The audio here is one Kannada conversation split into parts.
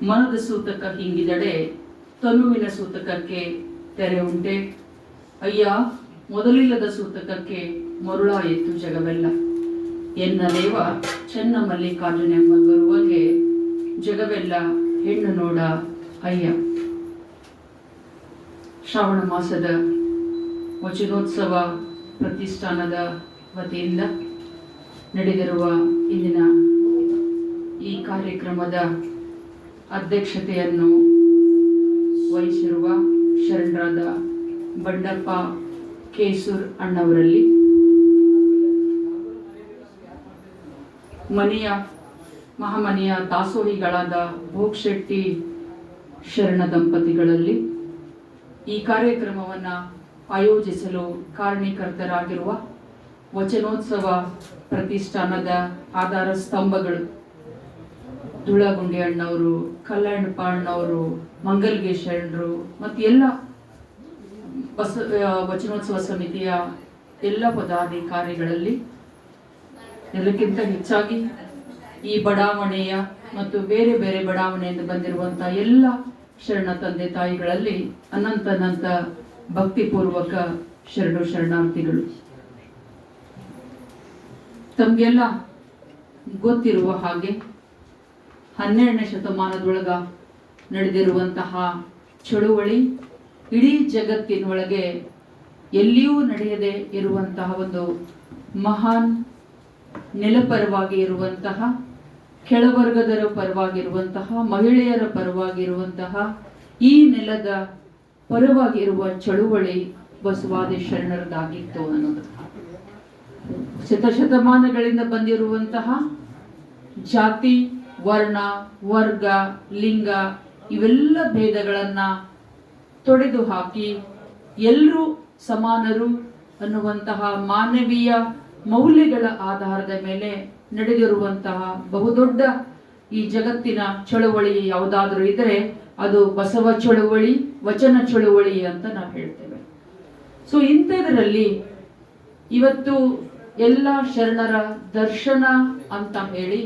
ಮನದ ಸೂತಕ ಹಿಂಗಿದಡೆ ತನುವಿನ ಸೂತಕಕ್ಕೆ ತೆರೆ ಉಂಟೆ. ಅಯ್ಯ ಮೊದಲಿಲ್ಲದ ಸೂತಕಕ್ಕೆ ಮರುಳಾಯಿತು ಜಗವೆಲ್ಲ. ಎನ್ನ ದೇವ ಚೆನ್ನ ಮಲ್ಲಿಕಾರ್ಜುನೆಂಬ ಗರುವಂಗೆ ಜಗವೆಲ್ಲ ಹೆಣ್ಣು ನೋಡ ಅಯ್ಯ. ಶ್ರಾವಣ ಮಾಸದ ವಚನೋತ್ಸವ ಪ್ರತಿಷ್ಠಾನದ ವತಿಯಿಂದ ನಡೆದಿರುವ ಇಂದಿನ ಈ ಕಾರ್ಯಕ್ರಮದ ಅಧ್ಯಕ್ಷತೆಯನ್ನು ವಹಿಸಿರುವ ಶರಣರಾದ ಬಂಡಪ್ಪ ಕೇಸೂರ್ ಅಣ್ಣವರಲ್ಲಿ, ಮಹಾಮನೆಯ ದಾಸೋಹಿಗಳಾದ ಭೋಗಶೆಟ್ಟಿ ಶರಣ ದಂಪತಿಗಳಲ್ಲಿ, ಈ ಕಾರ್ಯಕ್ರಮವನ್ನು ಆಯೋಜಿಸಲು ಕಾರಣೀಕರ್ತರಾಗಿರುವ ವಚನೋತ್ಸವ ಪ್ರತಿಷ್ಠಾನದ ಆಧಾರ ಸ್ತಂಭಗಳು ದುಳಗುಂಡಿ ಅಣ್ಣವರು, ಕಲ್ಲಣ್ಣಪ್ಪ ಅಣ್ಣವರು, ಮಂಗಲ್ಗೆ ಶರಣರು ಮತ್ತು ಎಲ್ಲ ವಚನೋತ್ಸವ ಸಮಿತಿಯ ಎಲ್ಲ ಪದಾಧಿಕಾರಿಗಳಲ್ಲಿ, ಎಲ್ಲಕ್ಕಿಂತ ಹೆಚ್ಚಾಗಿ ಈ ಬಡಾವಣೆಯ ಮತ್ತು ಬೇರೆ ಬೇರೆ ಬಡಾವಣೆಯಿಂದ ಬಂದಿರುವಂತಹ ಎಲ್ಲ ಶರಣ ತಂದೆ ತಾಯಿಗಳಲ್ಲಿ ಅನಂತ ಭಕ್ತಿಪೂರ್ವಕ ಶರಣಾರ್ಥಿಗಳು. ತಮಗೆಲ್ಲ ಗೊತ್ತಿರುವ ಹಾಗೆ 12ನೇ ಶತಮಾನದೊಳಗ ನಡೆದಿರುವಂತಹ ಚಳುವಳಿ ಇಡೀ ಜಗತ್ತಿನೊಳಗೆ ಎಲ್ಲಿಯೂ ನಡೆಯದೆ ಇರುವಂತಹ ಒಂದು ಮಹಾನ್ ನೆಲಪರವಾಗಿ ಇರುವಂತಹ, ಕೆಳವರ್ಗದರ ಪರವಾಗಿರುವಂತಹ, ಮಹಿಳೆಯರ ಪರವಾಗಿರುವಂತಹ, ಈ ನೆಲದ ಪರವಾಗಿರುವ ಚಳುವಳಿ ಬಸವಾದಿ ಶರಣರದಾಗಿತ್ತು ಅನ್ನೋದು. ಶತಶತಮಾನಗಳಿಂದ ಬಂದಿರುವಂತಹ ಜಾತಿ, ವರ್ಣ, ವರ್ಗ, ಲಿಂಗ ಇವೆಲ್ಲ ಭೇದಗಳನ್ನ ತೊಡೆದು ಹಾಕಿ ಎಲ್ಲರೂ ಸಮಾನರು ಅನ್ನುವಂತಹ ಮಾನವೀಯ ಮೌಲ್ಯಗಳ ಆಧಾರದ ಮೇಲೆ ನಡೆದಿರುವಂತಹ ಬಹುದೊಡ್ಡ ಈ ಜಗತ್ತಿನ ಚಳುವಳಿ ಯಾವುದಾದ್ರೂ ಇದ್ರೆ ಅದು ಬಸವ ಚಳುವಳಿ, ವಚನ ಚಳುವಳಿ ಅಂತ ನಾವು ಹೇಳ್ತೇವೆ. ಸೊ ಇಂಥದ್ರಲ್ಲಿ ಇವತ್ತು ಎಲ್ಲ ಶರಣರ ದರ್ಶನ ಅಂತ ಹೇಳಿ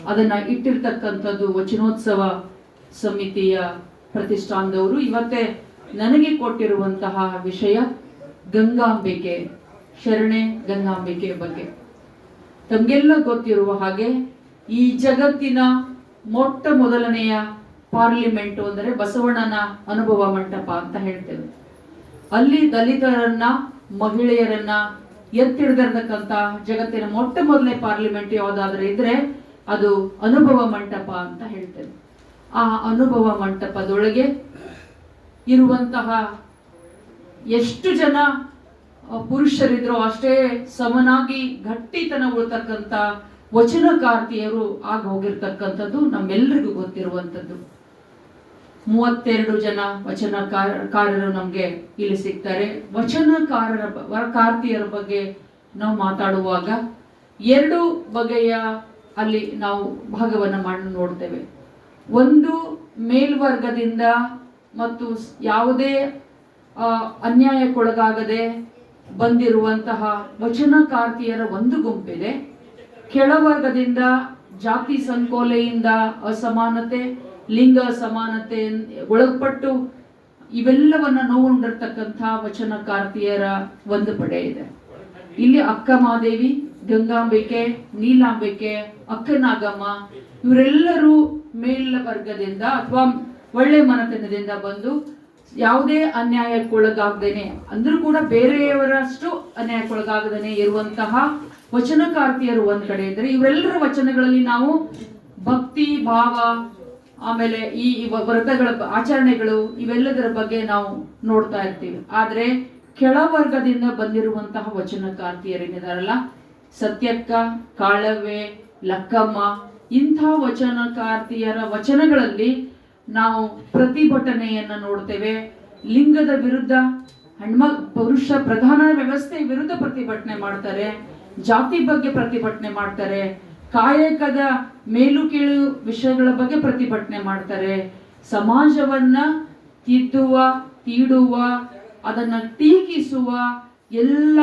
ಅದನ್ನ ಇಟ್ಟಿರ್ತಕ್ಕಂಥದ್ದು ವಚನೋತ್ಸವ ಸಮಿತಿಯ ಪ್ರತಿಷ್ಠಾನದವರು ಇವತ್ತೇ ನನಗೆ ಕೊಟ್ಟಿರುವಂತಹ ವಿಷಯ ಗಂಗಾಂಬಿಕೆ, ಶರಣೆ ಗಂಗಾಂಬಿಕೆ ಬಗ್ಗೆ. ತಮಗೆಲ್ಲ ಗೊತ್ತಿರುವ ಹಾಗೆ ಈ ಜಗತ್ತಿನ ಮೊಟ್ಟ ಮೊದಲನೆಯ ಪಾರ್ಲಿಮೆಂಟ್ ಅಂದರೆ ಬಸವಣ್ಣನ ಅನುಭವ ಮಂಟಪ ಅಂತ ಹೇಳ್ತೇವೆ. ಅಲ್ಲಿ ದಲಿತರನ್ನ, ಮಹಿಳೆಯರನ್ನ ಎತ್ತಿಡ್ದಿರ್ತಕ್ಕಂಥ ಜಗತ್ತಿನ ಮೊಟ್ಟ ಮೊದಲನೇ ಪಾರ್ಲಿಮೆಂಟ್ ಯಾವುದಾದ್ರೆ ಇದ್ರೆ ಅದು ಅನುಭವ ಮಂಟಪ ಅಂತ ಹೇಳ್ತೇವೆ. ಆ ಅನುಭವ ಮಂಟಪದೊಳಗೆ ಇರುವಂತಹ ಎಷ್ಟು ಜನ ಪುರುಷರಿದ್ರು ಅಷ್ಟೇ ಸಮನಾಗಿ ಗಟ್ಟಿತನ ಉಳ್ತಕ್ಕಂಥ ವಚನಕಾರ್ತಿಯರು ಆಗ ಹೋಗಿರ್ತಕ್ಕಂಥದ್ದು ನಮ್ಮೆಲ್ಲರಿಗೂ ಗೊತ್ತಿರುವಂಥದ್ದು. 32 ಜನ ವಚನಕಾರರು ನಮ್ಗೆ ಇಲ್ಲಿ ಸಿಗ್ತಾರೆ. ಕಾರ್ತಿಯರ ಬಗ್ಗೆ ನಾವು ಮಾತಾಡುವಾಗ 2 ಬಗೆಯ ಅಲ್ಲಿ ನಾವು ಭಾಗವನ್ನ ಮಾಡಿ ನೋಡ್ತೇವೆ. ಒಂದು ಮೇಲ್ವರ್ಗದಿಂದ ಮತ್ತು ಯಾವುದೇ ಅನ್ಯಾಯಕ್ಕೊಳಗಾಗದೆ ಬಂದಿರುವಂತಹ ವಚನಕಾರ್ತಿಯರ ಒಂದು ಗುಂಪಿದೆ. ಕೆಳವರ್ಗದಿಂದ ಜಾತಿ ಸಂಕೋಲೆಯಿಂದ ಅಸಮಾನತೆ, ಲಿಂಗ ಅಸಮಾನತೆ ಒಳಪಟ್ಟು ಇವೆಲ್ಲವನ್ನ ನೋವುಂಡಿರ್ತಕ್ಕಂಥ ವಚನಕಾರ್ತಿಯರ ಒಂದು ಪಡೆ ಇದೆ. ಇಲ್ಲಿ ಅಕ್ಕಮಾದೇವಿ, ಗಂಗಾಂಬಿಕೆ, ನೀಲಾಂಬಿಕೆ, ಅಕ್ಕನಾಗಮ್ಮ ಇವರೆಲ್ಲರೂ ಮೇಲ್ವರ್ಗದಿಂದ ಅಥವಾ ಒಳ್ಳೆ ಮನತನದಿಂದ ಬಂದು ಯಾವುದೇ ಅನ್ಯಾಯಕ್ಕೊಳಗಾಗದೇನೆ, ಅಂದ್ರೂ ಕೂಡ ಬೇರೆಯವರಷ್ಟು ಅನ್ಯಾಯಕ್ಕೊಳಗಾಗದೇನೆ ಇರುವಂತಹ ವಚನಕಾರ್ತಿಯರು ಒಂದ್ ಕಡೆ ಇದ್ರೆ, ಇವರೆಲ್ಲರ ವಚನಗಳಲ್ಲಿ ನಾವು ಭಕ್ತಿ ಭಾವ, ಆಮೇಲೆ ಈ ವ್ರತಗಳ ಆಚರಣೆಗಳು ಇವೆಲ್ಲದರ ಬಗ್ಗೆ ನಾವು ನೋಡ್ತಾ ಇರ್ತೀವಿ. ಆದ್ರೆ ಕೆಳವರ್ಗದಿಂದ ಬಂದಿರುವಂತಹ ವಚನಕಾರ್ತಿಯರೇನಿದಾರಲ್ಲ, ಸತ್ಯಕ್ಕ, ಕಾಳವ್ವೆ, ಲಕ್ಕಮ್ಮ, ಇಂಥ ವಚನಕಾರ್ತಿಯರ ವಚನಗಳಲ್ಲಿ ನಾವು ಪ್ರತಿಭಟನೆಯನ್ನ ನೋಡ್ತೇವೆ. ಲಿಂಗದ ವಿರುದ್ಧ, ಪುರುಷ ಪ್ರಧಾನ ವ್ಯವಸ್ಥೆ ವಿರುದ್ಧ ಪ್ರತಿಭಟನೆ ಮಾಡ್ತಾರೆ, ಜಾತಿ ಬಗ್ಗೆ ಪ್ರತಿಭಟನೆ ಮಾಡ್ತಾರೆ, ಕಾಯಕದ ಮೇಲು ಕೀಳು ವಿಷಯಗಳ ಬಗ್ಗೆ ಪ್ರತಿಭಟನೆ ಮಾಡ್ತಾರೆ, ಸಮಾಜವನ್ನ ತಿದ್ದುವ, ತೀಡುವ, ಅದನ್ನ ಟೀಕಿಸುವ ಎಲ್ಲ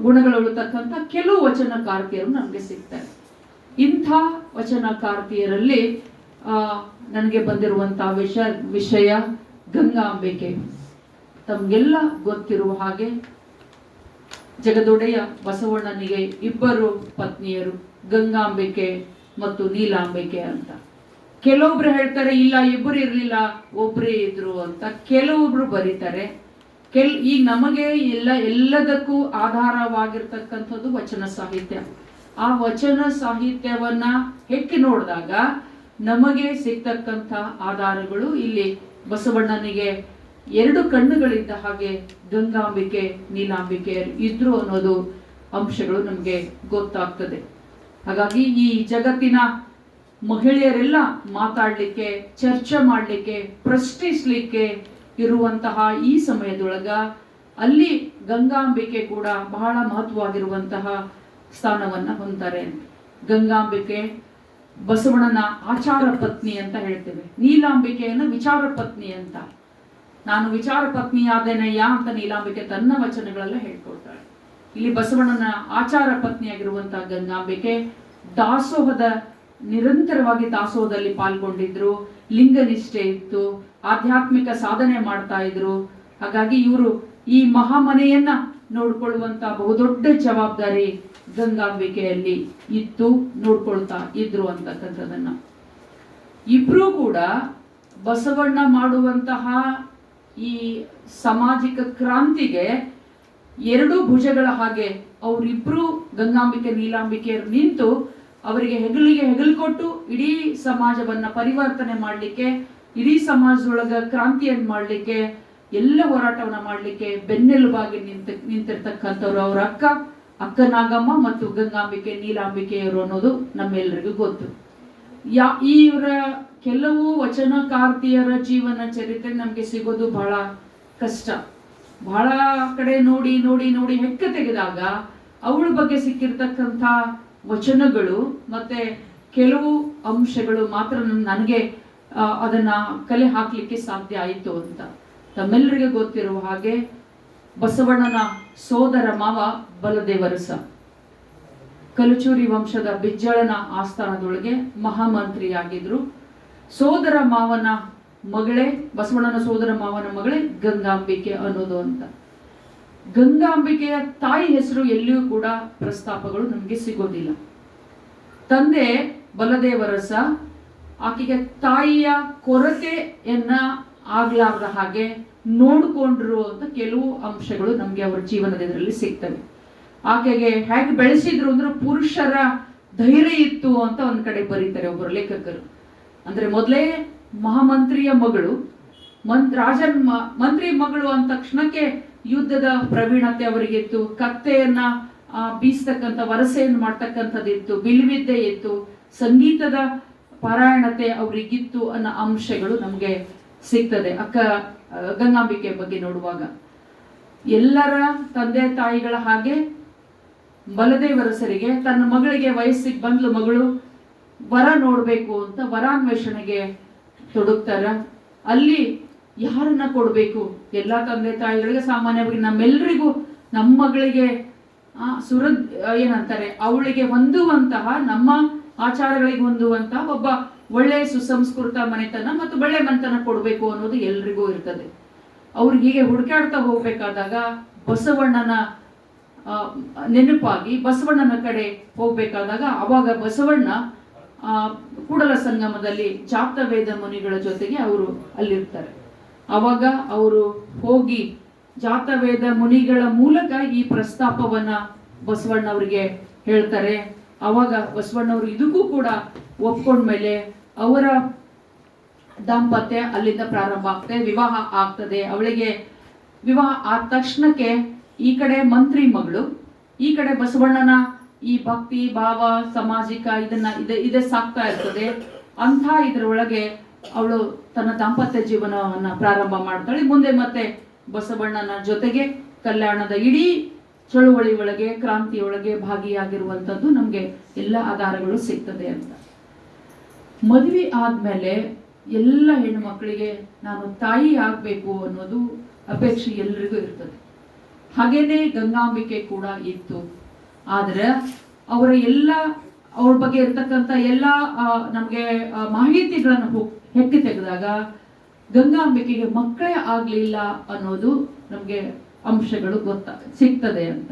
ಗುಣಗಳುಳ್ಳತಕ್ಕಂಥ ಕೆಲವು ವಚನಕಾರ್ತಿಯರು ನಮ್ಗೆ ಸಿಗ್ತಾರೆ. ಇಂಥ ವಚನಕಾರ್ತಿಯರಲ್ಲಿ ನನಗೆ ಬಂದಿರುವಂಥ ವಿಷಯ ಗಂಗಾಂಬಿಕೆ. ತಮಗೆಲ್ಲ ಗೊತ್ತಿರುವ ಹಾಗೆ ಜಗದೊಡೆಯ ಬಸವಣ್ಣನಿಗೆ ಇಬ್ಬರು ಪತ್ನಿಯರು, ಗಂಗಾಂಬಿಕೆ ಮತ್ತು ನೀಲಾಂಬಿಕೆ ಅಂತ. ಕೆಲವೊಬ್ರು ಹೇಳ್ತಾರೆ ಇಲ್ಲ ಇಬ್ಬರು ಇರಲಿಲ್ಲ ಒಬ್ಬರೇ ಇದ್ರು ಅಂತ, ಕೆಲವೊಬ್ರು ಬರೀತಾರೆ. ಈಗ ನಮಗೆ ಎಲ್ಲದಕ್ಕೂ ಆಧಾರವಾಗಿರ್ತಕ್ಕಂಥದ್ದು ವಚನ ಸಾಹಿತ್ಯ. ಆ ವಚನ ಸಾಹಿತ್ಯವನ್ನ ಹೆಕ್ಕಿ ನೋಡಿದಾಗ ನಮಗೆ ಸಿಗ್ತಕ್ಕಂಥ ಆಧಾರಗಳು ಇಲ್ಲಿ ಬಸವಣ್ಣನಿಗೆ ಎರಡು ಕಣ್ಣುಗಳಿದ್ದ ಹಾಗೆ ಗಂಗಾಂಬಿಕೆ ನೀಲಾಂಬಿಕೆ ಇದ್ರು ಅನ್ನೋದು ಅಂಶಗಳು ನಮಗೆ ಗೊತ್ತಾಗ್ತದೆ. ಹಾಗಾಗಿ ಈ ಜಗತ್ತಿನ ಮಹಿಳೆಯರೆಲ್ಲ ಮಾತಾಡ್ಲಿಕ್ಕೆ, ಚರ್ಚೆ ಮಾಡಲಿಕ್ಕೆ, ಪ್ರಶ್ನಿಸ್ಲಿಕ್ಕೆ ಇರುವಂತಹ ಈ ಸಮಯದೊಳಗ ಅಲ್ಲಿ ಗಂಗಾಂಬಿಕೆ ಕೂಡ ಬಹಳ ಮಹತ್ವವಾಗಿರುವಂತಹ ಸ್ಥಾನವನ್ನ ಹೊಂದ್ತಾರೆ. ಗಂಗಾಂಬಿಕೆ ಬಸವಣ್ಣನ ಆಚಾರ ಪತ್ನಿ ಅಂತ ಹೇಳ್ತೇವೆ, ನೀಲಾಂಬಿಕೆಯನ್ನು ವಿಚಾರ ಪತ್ನಿ ಅಂತ. ನಾನು ವಿಚಾರ ಪತ್ನಿ ಆದೇನಯ್ಯ ಅಂತ ನೀಲಾಂಬಿಕೆ ತನ್ನ ವಚನಗಳೆಲ್ಲ ಹೇಳ್ಕೊಳ್ತಾಳೆ. ಇಲ್ಲಿ ಬಸವಣ್ಣನ ಆಚಾರ ಪತ್ನಿಯಾಗಿರುವಂತಹ ಗಂಗಾಂಬಿಕೆ ನಿರಂತರವಾಗಿ ದಾಸೋಹದಲ್ಲಿ ಪಾಲ್ಗೊಂಡಿದ್ರು, ಲಿಂಗನಿಷ್ಠೆ ಇತ್ತು, ಆಧ್ಯಾತ್ಮಿಕ ಸಾಧನೆ ಮಾಡ್ತಾ ಇದ್ರು. ಹಾಗಾಗಿ ಇವರು ಈ ಮಹಾಮನೆಯನ್ನ ನೋಡ್ಕೊಳ್ಳುವಂತ ಬಹುದೊಡ್ಡ ಜವಾಬ್ದಾರಿ ಗಂಗಾಂಬಿಕೆಯಲ್ಲಿ ಇತ್ತು, ನೋಡ್ಕೊಳ್ತಾ ಇದ್ರು ಅಂತಕ್ಕಂಥದನ್ನ. ಇಬ್ರು ಕೂಡ ಬಸವಣ್ಣ ಮಾಡುವಂತಹ ಈ ಸಾಮಾಜಿಕ ಕ್ರಾಂತಿಗೆ ಎರಡು ಭುಜಗಳ ಹಾಗೆ ಅವರಿಬ್ರು ಗಂಗಾಂಬಿಕೆ ನೀಲಾಂಬಿಕೆಯರು ನಿಂತು ಅವರಿಗೆ ಹೆಗಲಿಗೆ ಹೆಗಲು ಕೊಟ್ಟು ಇಡೀ ಸಮಾಜವನ್ನ ಪರಿವರ್ತನೆ ಮಾಡಲಿಕ್ಕೆ, ಇಡೀ ಸಮಾಜದೊಳಗ ಕ್ರಾಂತಿಯನ್ನು ಮಾಡಲಿಕ್ಕೆ, ಎಲ್ಲ ಹೋರಾಟವನ್ನ ಮಾಡಲಿಕ್ಕೆ ಬೆನ್ನೆಲುಬಾಗಿ ನಿಂತಿರ್ತಕ್ಕಂಥವ್ರು ಅವರ ಅಕ್ಕ ನಾಗಮ್ಮ ಮತ್ತು ಗಂಗಾಂಬಿಕೆ ನೀಲಾಂಬಿಕೆಯವರು ಅನ್ನೋದು ನಮ್ಮೆಲ್ಲರಿಗೂ ಗೊತ್ತು. ಇವರ ಕೆಲವು ವಚನಕಾರ್ತಿಯರ ಜೀವನ ಚರಿತ್ರೆ ನಮ್ಗೆ ಸಿಗೋದು ಬಹಳ ಕಷ್ಟ. ಬಹಳ ಕಡೆ ನೋಡಿ ನೋಡಿ ನೋಡಿ ಹೆಕ್ಕ ತೆಗೆದಾಗ ಅವಳ ಬಗ್ಗೆ ಸಿಕ್ಕಿರ್ತಕ್ಕಂಥ ವಚನಗಳು ಮತ್ತೆ ಕೆಲವು ಅಂಶಗಳು ಮಾತ್ರ ನನಗೆ ಅದನ್ನ ಕಲೆ ಹಾಕ್ಲಿಕ್ಕೆ ಸಾಧ್ಯ ಆಯಿತು ಅಂತ. ತಮ್ಮೆಲ್ಲರಿಗೆ ಗೊತ್ತಿರುವ ಹಾಗೆ ಬಸವಣ್ಣನ ಸೋದರ ಮಾವ ಬಲದೇವರಸ ಕಲಚೂರಿ ವಂಶದ ಬಿಜ್ಜಳನ ಆಸ್ಥಾನದೊಳಗೆ ಮಹಾಮಂತ್ರಿಯಾಗಿದ್ರು. ಸೋದರ ಮಾವನ ಮಗಳೇ, ಬಸವಣ್ಣನ ಸೋದರ ಮಾವನ ಮಗಳೇ ಗಂಗಾಂಬಿಕೆ ಅನ್ನೋದು ಅಂತ. ಗಂಗಾಂಬಿಕೆಯ ತಾಯಿ ಹೆಸರು ಎಲ್ಲಿಯೂ ಕೂಡ ಪ್ರಸ್ತಾಪಗಳು ನಮಗೆ ಸಿಗೋದಿಲ್ಲ. ತಂದೆ ಬಲದೇವರಸ ಆಕೆಗೆ ತಾಯಿಯ ಕೊರತೆಯನ್ನ ಆಗ್ಲಾರ್ದ ಹಾಗೆ ನೋಡ್ಕೊಂಡ್ರು ಅಂತ ಕೆಲವು ಅಂಶಗಳು ನಮ್ಗೆ ಅವರ ಜೀವನದ ಇದರಲ್ಲಿ ಸಿಗ್ತವೆ. ಆಕೆಗೆ ಹೇಗೆ ಬೆಳೆಸಿದ್ರು ಅಂದ್ರೆ ಪುರುಷರ ಧೈರ್ಯ ಇತ್ತು ಅಂತ ಒಂದ್ ಕಡೆ ಬರೀತಾರೆ ಒಬ್ಬರು ಲೇಖಕರು. ಅಂದ್ರೆ ಮೊದಲೇ ಮಹಾಮಂತ್ರಿಯ ಮಗಳು, ಮಂತ್ರಿ ಮಗಳು ಅಂದ ತಕ್ಷಣಕ್ಕೆ ಯುದ್ಧದ ಪ್ರವೀಣತೆ ಅವರಿಗಿತ್ತು, ಕತ್ತೆಯನ್ನ ಬೀಸ್ತಕ್ಕಂಥ ವರಸೆಯನ್ನು ಮಾಡ್ತಕ್ಕಂಥದ್ದಿತ್ತು, ಬಿಲ್ವಿದ್ಯೆ ಇತ್ತು, ಸಂಗೀತದ ಪಾರಾಯಣತೆ ಅವರಿಗಿತ್ತು ಅನ್ನೋ ಅಂಶಗಳು ನಮ್ಗೆ ಸಿಗ್ತದೆ ಗಂಗಾಂಬಿಕೆ ಬಗ್ಗೆ ನೋಡುವಾಗ. ಎಲ್ಲರ ತಂದೆ ತಾಯಿಗಳ ಹಾಗೆ ಬಲದೇವರಸರಿಗೆ ತನ್ನ ಮಗಳಿಗೆ ವಯಸ್ಸಿಗೆ ಬಂದ್ಲು ಮಗಳು, ವರ ನೋಡ್ಬೇಕು ಅಂತ ವರಾನ್ವೇಷಣೆಗೆ ತೊಡಗ್ತಾರ. ಅಲ್ಲಿ ಯಾರನ್ನ ಕೊಡ್ಬೇಕು? ಎಲ್ಲಾ ತಂದೆ ತಾಯಿಗಳಿಗೆ ಸಾಮಾನ್ಯವಾಗಿ ನಮ್ಮೆಲ್ಲರಿಗೂ ನಮ್ಮ ಮಗಳಿಗೆ ಏನಂತಾರೆ ಅವಳಿಗೆ ಹೊಂದುವಂತಹ, ನಮ್ಮ ಆಚಾರಗಳಿಗೆ ಹೊಂದುವಂತಹ ಒಬ್ಬ ಒಳ್ಳೆ ಸುಸಂಸ್ಕೃತ ಮನೆತನ ಮತ್ತು ಒಳ್ಳೆ ಮನೆತನ ಕೊಡ್ಬೇಕು ಅನ್ನೋದು ಎಲ್ರಿಗೂ ಇರ್ತದೆ. ಅವ್ರಿಗೆ ಹೀಗೆ ಹುಡುಕಾಡ್ತಾ ಹೋಗ್ಬೇಕಾದಾಗ ಬಸವಣ್ಣನ ನೆನಪಾಗಿ ಬಸವಣ್ಣನ ಕಡೆ ಹೋಗ್ಬೇಕಾದಾಗ ಅವಾಗ ಬಸವಣ್ಣ ಕೂಡಲ ಸಂಗಮದಲ್ಲಿ ಜಾತವೇದ ಮುನಿಗಳ ಜೊತೆಗೆ ಅವರು ಅಲ್ಲಿರ್ತಾರೆ. ಅವಾಗ ಅವರು ಹೋಗಿ ಜಾತವೇದ ಮುನಿಗಳ ಮೂಲಕ ಈ ಪ್ರಸ್ತಾಪವನ್ನ ಬಸವಣ್ಣವರಿಗೆ ಹೇಳ್ತಾರೆ. ಅವಾಗ ಬಸವಣ್ಣವರು ಇದಕ್ಕೂ ಕೂಡ ಒಪ್ಕೊಂಡ್ಮೇಲೆ ಅವರ ದಾಂಪತ್ಯ ಅಲ್ಲಿಂದ ಪ್ರಾರಂಭ ಆಗ್ತದೆ, ವಿವಾಹ ಆಗ್ತದೆ. ಅವಳಿಗೆ ವಿವಾಹ ಆದ ತಕ್ಷಣಕ್ಕೆ ಈ ಕಡೆ ಮಂತ್ರಿ ಮಗಳು, ಈ ಕಡೆ ಬಸವಣ್ಣನ ಈ ಭಕ್ತಿ ಭಾವ ಸಾಮಾಜಿಕ ಇದೇ ಸಾಕ್ತಾ ಇರ್ತದೆ. ಅಂಥ ಇದರೊಳಗೆ ಅವಳು ತನ್ನ ದಾಂಪತ್ಯ ಜೀವನವನ್ನ ಪ್ರಾರಂಭ ಮಾಡ್ತಾಳೆ. ಮುಂದೆ ಮತ್ತೆ ಬಸವಣ್ಣನ ಜೊತೆಗೆ ಕಲ್ಯಾಣದ ಇಡೀ ಚಳುವಳಿ ಒಳಗೆ, ಕ್ರಾಂತಿಯೊಳಗೆ ಭಾಗಿಯಾಗಿರುವಂಥದ್ದು ನಮ್ಗೆ ಎಲ್ಲ ಆಧಾರಗಳು ಸಿಗ್ತದೆ ಅಂತ. ಮದುವೆ ಆದ್ಮೇಲೆ ಎಲ್ಲ ಹೆಣ್ಣು ಮಕ್ಕಳಿಗೆ ನಾನು ತಾಯಿ ಆಗ್ಬೇಕು ಅನ್ನೋದು ಅಪೇಕ್ಷೆ ಎಲ್ರಿಗೂ ಇರ್ತದೆ. ಹಾಗೇನೆ ಗಂಗಾಂಬಿಕೆ ಕೂಡ ಇತ್ತು. ಆದ್ರೆ ಅವರ ಎಲ್ಲ ಅವ್ರ ಬಗ್ಗೆ ಇರ್ತಕ್ಕಂಥ ಎಲ್ಲ ನಮಗೆ ಮಾಹಿತಿಗಳನ್ನು ಹೆಕ್ಕಿ ತೆಗೆದಾಗ ಗಂಗಾಂಬಿಕೆಗೆ ಮಕ್ಕಳೇ ಆಗ್ಲಿಲ್ಲ ಅನ್ನೋದು ನಮಗೆ ಅಂಶಗಳು ಸಿಗ್ತದೆ ಅಂತ.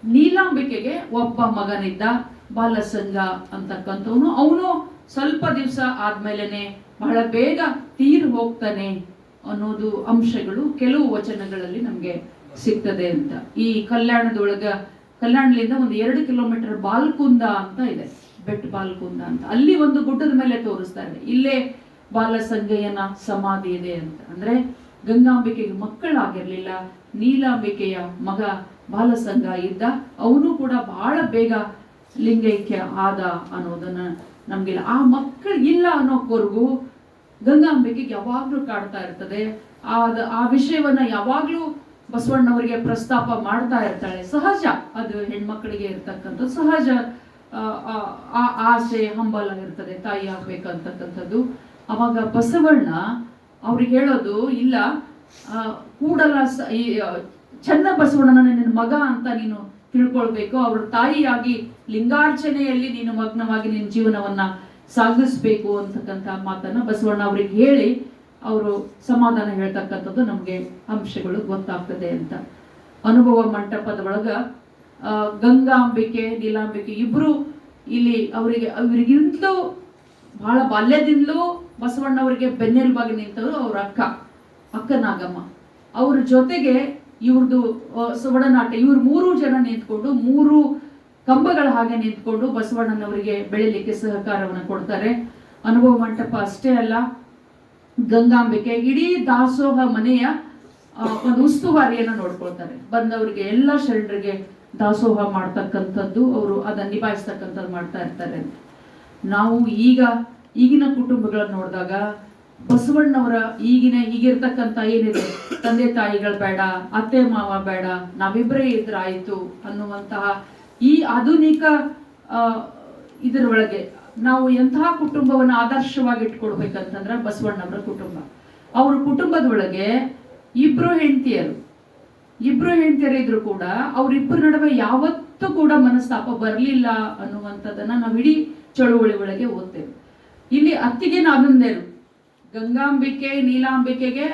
ನೀಲಾಂಬಿಕೆಗೆ ಒಬ್ಬ ಮಗನಿದ್ದ, ಬಾಲಸಂಗ ಅಂತಕ್ಕಂಥವನು. ಅವನು ಸ್ವಲ್ಪ ದಿವಸ ಆದ್ಮೇಲೆನೆ ಬಹಳ ಬೇಗ ತೀರ್ ಹೋಗ್ತಾನೆ ಅನ್ನೋದು ಅಂಶಗಳು ಕೆಲವು ವಚನಗಳಲ್ಲಿ ನಮ್ಗೆ ಸಿಗ್ತದೆ ಅಂತ. ಈ ಕಲ್ಯಾಣದಿಂದ ಒಂದು 2 ಕಿಲೋಮೀಟರ್ ಬಾಲ್ಕುಂದ ಅಂತ ಇದೆ, ಬೆಟ್ ಬಾಲ್ಕುಂದ ಅಂತ. ಅಲ್ಲಿ ಒಂದು ಗುಡ್ಡದ ಮೇಲೆ ತೋರಿಸ್ತಾರೆ, ಇಲ್ಲೇ ಬಾಲಸಂಗಯ್ಯನ ಸಮಾಧಿ ಇದೆ ಅಂತ. ಅಂದ್ರೆ ಗಂಗಾಂಬಿಕೆಗೆ ಮಕ್ಕಳಾಗಿರ್ಲಿಲ್ಲ, ನೀಲಾಂಬಿಕೆಯ ಮಗ ಬಾಲಸಂಗ ಇದ್ದ, ಅವನು ಕೂಡ ಬಹಳ ಬೇಗ ಲಿಂಗೈಕ್ಯ ಆದ ಅನ್ನೋದನ್ನ ನಮ್ಗಿಲ್ಲ. ಆ ಮಕ್ಕಳು ಇಲ್ಲ ಅನ್ನೋವರೆಗೂ ಗಂಗಾಂಬಿಕೆಗೆ ಯಾವಾಗ್ಲೂ ಕಾಡ್ತಾ ಇರ್ತದೆ. ಆ ವಿಷಯವನ್ನ ಯಾವಾಗ್ಲೂ ಬಸವಣ್ಣವರಿಗೆ ಪ್ರಸ್ತಾಪ ಮಾಡ್ತಾ ಇರ್ತಾಳೆ. ಸಹಜ, ಅದು ಹೆಣ್ಮಕ್ಳಿಗೆ ಇರ್ತಕ್ಕಂಥ ಸಹಜ ಆಸೆ, ಹಂಬಲ ಇರ್ತದೆ, ತಾಯಿ ಆಗ್ಬೇಕಂತಕ್ಕಂಥದ್ದು. ಅವಾಗ ಬಸವಣ್ಣ ಅವ್ರಿಗೆ ಹೇಳೋದು, ಇಲ್ಲ, ಕೂಡಲ ಚೆನ್ನ ಬಸವಣ್ಣನ ನಿನ್ನ ಮಗ ಅಂತ ನೀನು ತಿಳ್ಕೊಳ್ಬೇಕು, ಅವ್ರ ತಾಯಿಯಾಗಿ ಲಿಂಗಾರ್ಚನೆಯಲ್ಲಿ ನೀನು ಮಗ್ನವಾಗಿ ನಿನ್ನ ಜೀವನವನ್ನ ಸಾಗಿಸ್ಬೇಕು ಅಂತಕ್ಕಂಥ ಮಾತನ್ನ ಬಸವಣ್ಣ ಅವ್ರಿಗೆ ಹೇಳಿ ಅವರು ಸಮಾಧಾನ ಹೇಳ್ತಕ್ಕಂಥದ್ದು ನಮ್ಗೆ ಅಂಶಗಳು ಗೊತ್ತಾಗ್ತದೆ ಅಂತ. ಅನುಭವ ಮಂಟಪದ ಒಳಗ ಗಂಗಾಂಬಿಕೆ, ನೀಲಾಂಬಿಕೆ ಇಬ್ರು ಇಲ್ಲಿ ಅವರಿಗಿಂತಲೂ ಬಹಳ ಬಾಲ್ಯದಿಂದಲೂ ಬಸವಣ್ಣವರಿಗೆ ಬೆನ್ನೆಲುಬಾಗಿ ನಿಂತವರು ಅವ್ರ ಅಕ್ಕ ನಾಗಮ್ಮ. ಅವ್ರ ಜೊತೆಗೆ ಇವ್ರದ್ದು ಒಡನಾಟ, ಇವ್ರು 3 ಜನ ನಿಂತ್ಕೊಂಡು 3 ಕಂಬಗಳ ಹಾಗೆ ನಿಂತ್ಕೊಂಡು ಬಸವಣ್ಣನವರಿಗೆ ಬೆಳಿಲಿಕ್ಕೆ ಸಹಕಾರವನ್ನು ಕೊಡ್ತಾರೆ. ಅನುಭವ ಮಂಟಪ ಅಷ್ಟೇ ಅಲ್ಲ, ಗಂಗಾಂಬಿಕೆ ಇಡೀ ದಾಸೋಹ ಮನೆಯ ಒಂದು ಉಸ್ತುವಾರಿಯನ್ನು ನೋಡ್ಕೊಳ್ತಾರೆ. ಬಂದವರಿಗೆ ಎಲ್ಲ ಶರಣರಿಗೆ ದಾಸೋಹ ಮಾಡ್ತಕ್ಕಂಥದ್ದು, ಅವರು ಅದನ್ನ ನಿಭಾಯಿಸ್ತಕ್ಕಂಥದ್ದು ಮಾಡ್ತಾ ಇರ್ತಾರೆ. ನಾವು ಈಗಿನ ಕುಟುಂಬಗಳನ್ನು ನೋಡಿದಾಗ ಬಸವಣ್ಣವರ ಈಗಿರ್ತಕ್ಕಂಥ ಏನಿದೆ, ತಂದೆ ತಾಯಿಗಳು ಬೇಡ, ಅತ್ತೆ ಮಾವ ಬೇಡ, ನಾವಿಬ್ಬರೇ ಇದ್ರಾಯ್ತು ಅನ್ನುವಂತಹ ಈ ಆಧುನಿಕ ಇದರೊಳಗೆ ನಾವು ಎಂತಹ ಕುಟುಂಬವನ್ನು ಆದರ್ಶವಾಗಿ ಇಟ್ಕೊಳ್ಬೇಕಂತಂದ್ರೆ ಬಸವಣ್ಣವರ ಕುಟುಂಬ. ಅವ್ರ ಕುಟುಂಬದ ಒಳಗೆ ಇಬ್ರು ಹೆಂಡತಿಯರಿದ್ರು ಕೂಡ ಅವರಿಬ್ಬರ ನಡುವೆ ಯಾವತ್ತೂ ಕೂಡ ಮನಸ್ತಾಪ ಬರಲಿಲ್ಲ ಅನ್ನುವಂಥದ್ದನ್ನ ನಾವು ಇಡೀ ಚಳುವಳಿ ಒಳಗೆ ಓದ್ತೇವೆ. ಇಲ್ಲಿ ಅತ್ತಿಗೆ ನಾಗಂದೇರು, ಗಂಗಾಂಬಿಕೆ ನೀಲಾಂಬಿಕೆಗೆ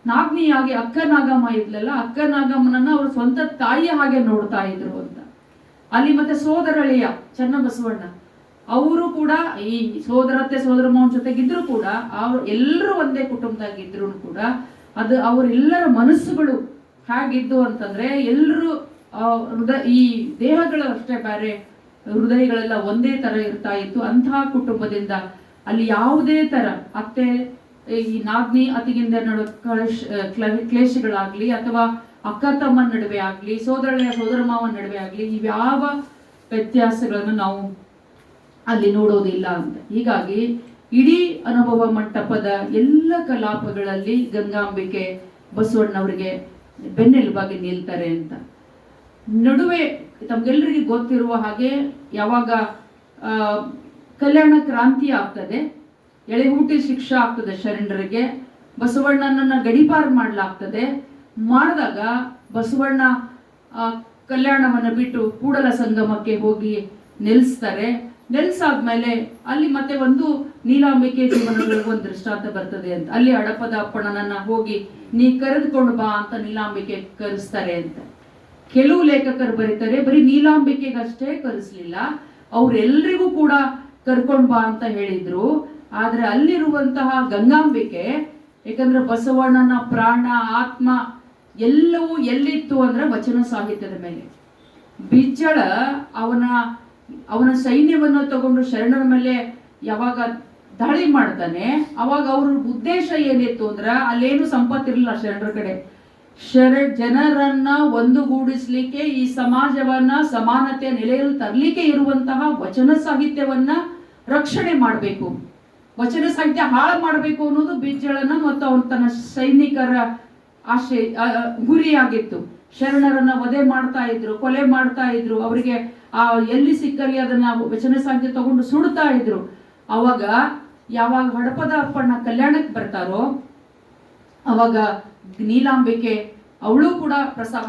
ನಾಗ್ನಿಯಾಗಿ ಅಕ್ಕ ನಾಗಮ್ಮ ಇದ್ಲಲ್ಲ, ಅಕ್ಕ ನಾಗಮ್ಮನನ್ನ ಅವ್ರ ಸ್ವಂತ ತಾಯಿಯ ಹಾಗೆ ನೋಡ್ತಾ ಇದ್ರು ಅಂತ. ಅಲ್ಲಿ ಮತ್ತೆ ಸೋದರಳಿಯ ಚನ್ನಬಸವಣ್ಣ, ಅವರು ಕೂಡ ಈ ಸೋದರತ್ತೆ ಸೋದರ ಮಾವನ ಜೊತೆಗಿದ್ರು ಕೂಡ ಅವ್ರು ಎಲ್ಲರೂ ಒಂದೇ ಕುಟುಂಬದಾಗಿದ್ರು ಕೂಡ ಅದು ಅವರೆಲ್ಲರ ಮನಸ್ಸುಗಳು ಹೇಗಿದ್ದು ಅಂತಂದ್ರೆ ಎಲ್ಲರೂ ಈ ದೇಹಗಳು ಅಷ್ಟೇ ಬೇರೆ, ಹೃದಯಗಳೆಲ್ಲ ಒಂದೇ ತರ ಇರ್ತಾ ಇತ್ತು. ಅಂತಹ ಕುಟುಂಬದಿಂದ ಅಲ್ಲಿ ಯಾವುದೇ ತರ ಅತ್ತೆ ಈ ನಾಗ್ನಿ ಅತಿಗಿಂದ ನಡುವ ಕ್ಲೇಶಗಳಾಗ್ಲಿ ಅಥವಾ ಅಕ್ಕ ತಮ್ಮನ ನಡುವೆ ಆಗ್ಲಿ, ಸೋದರ ಮಾವನ ನಡುವೆ ಆಗ್ಲಿ, ಇವ್ಯಾವ ವ್ಯತ್ಯಾಸಗಳನ್ನು ನಾವು ಅಲ್ಲಿ ನೋಡೋದಿಲ್ಲ ಅಂತ. ಹೀಗಾಗಿ ಇಡೀ ಅನುಭವ ಮಂಟಪದ ಎಲ್ಲ ಕಲಾಪಗಳಲ್ಲಿ ಗಂಗಾಂಬಿಕೆ ಬಸವಣ್ಣವರಿಗೆ ಬೆನ್ನೆಲುಬಾಗಿ ನಿಲ್ತಾರೆ ಅಂತ. ನಡುವೆ ತಮ್ಗೆಲ್ಲರಿಗೆ ಗೊತ್ತಿರುವ ಹಾಗೆ ಯಾವಾಗ ಕಲ್ಯಾಣ ಕ್ರಾಂತಿ ಆಗ್ತದೆ, ಎಳೆಹೂಟಿ ಶಿಕ್ಷೆ ಆಗ್ತದೆ ಶರಣರಿಗೆ, ಬಸವಣ್ಣನನ್ನ ಗಡಿಪಾರು ಮಾಡಲಾಗ್ತದೆ. ಮಾಡಿದಾಗ ಬಸವಣ್ಣ ಕಲ್ಯಾಣವನ್ನು ಬಿಟ್ಟು ಕೂಡಲ ಸಂಗಮಕ್ಕೆ ಹೋಗಿ ನೆಲೆಸ್ತಾರೆ. ನೆಲೆಸಾದ್ಮೇಲೆ ಅಲ್ಲಿ ಮತ್ತೆ ಒಂದು ನೀಲಾಂಬಿಕೆ ಜೀವನಗಳಿಗೆ ಒಂದು ದೃಷ್ಟಾಂತ ಬರ್ತದೆ ಅಂತ. ಅಲ್ಲಿ ಅಡಪದ ಅಪ್ಪಣ್ಣನನ್ನ ಹೋಗಿ ನೀ ಕರೆದುಕೊಂಡು ಬಾ ಅಂತ ನೀಲಾಂಬಿಕೆ ಕರೆಸ್ತಾರೆ ಅಂತ. ಕೆಲವು ಲೇಖಕರು ಬರೀತಾರೆ ಬರೀ ನೀಲಾಂಬಿಕೆಗಷ್ಟೇ ಕರೆಸ್ಲಿಲ್ಲ, ಅವ್ರೆಲ್ರಿಗೂ ಕೂಡ ಕರ್ಕೊಂಡ್ ಬಾ ಅಂತ ಹೇಳಿದ್ರು. ಆದ್ರೆ ಅಲ್ಲಿರುವಂತಹ ಗಂಗಾಂಬಿಕೆ, ಯಾಕಂದ್ರೆ ಬಸವಣ್ಣನ ಪ್ರಾಣ ಆತ್ಮ ಎಲ್ಲವೂ ಎಲ್ಲಿತ್ತು ಅಂದ್ರೆ ವಚನ ಸಾಹಿತ್ಯದ ಮೇಲೆ. ಬಿಜ್ಜಳ ಅವನ ಸೈನ್ಯವನ್ನು ತಗೊಂಡು ಶರಣರ ಮೇಲೆ ಯಾವಾಗ ದಾಳಿ ಮಾಡ್ತಾನೆ, ಅವಾಗ ಅವ್ರ ಉದ್ದೇಶ ಏನಿತ್ತು ಅಂದ್ರೆ ಅಲ್ಲೇನು ಸಂಪತ್ತಿರಲಿಲ್ಲ ಶರಣರ ಕಡೆ. ಜನರನ್ನ ಒಂದುಗೂಡಿಸ್ಲಿಕ್ಕೆ, ಈ ಸಮಾಜವನ್ನ ಸಮಾನತೆಯ ನೆಲೆಯಲ್ಲಿ ತರಲಿಕ್ಕೆ ಇರುವಂತಹ ವಚನ ಸಾಹಿತ್ಯವನ್ನ ರಕ್ಷಣೆ ಮಾಡಬೇಕು, ವಚನ ಸಾಹಿತ್ಯ ಹಾಳು ಮಾಡಬೇಕು ಅನ್ನೋದು ಬಿಜ್ಜಳನ ಮತ್ತು ಅವನ ತನ್ನ ಸೈನಿಕರ ಗುರಿಯಾಗಿತ್ತು. ಶರಣರನ್ನ ವಧೆ ಮಾಡ್ತಾ ಇದ್ರು, ಕೊಲೆ ಮಾಡ್ತಾ ಇದ್ರು, ಅವರಿಗೆ ಎಲ್ಲಿ ಸಿಕ್ಕಲ್ಲಿ ಅದನ್ನ ವಚನ ಸಾಹಿತ್ಯ ತಗೊಂಡು ಸುಡ್ತಾ ಇದ್ರು. ಅವಾಗ ಯಾವಾಗ ಹಡಪದ ಅಪ್ಪಣ್ಣ ಕಲ್ಯಾಣಕ್ಕೆ ಬರ್ತಾರೋ ಅವಾಗ ನೀಲಾಂಬಿಕೆ ಅವಳು ಕೂಡ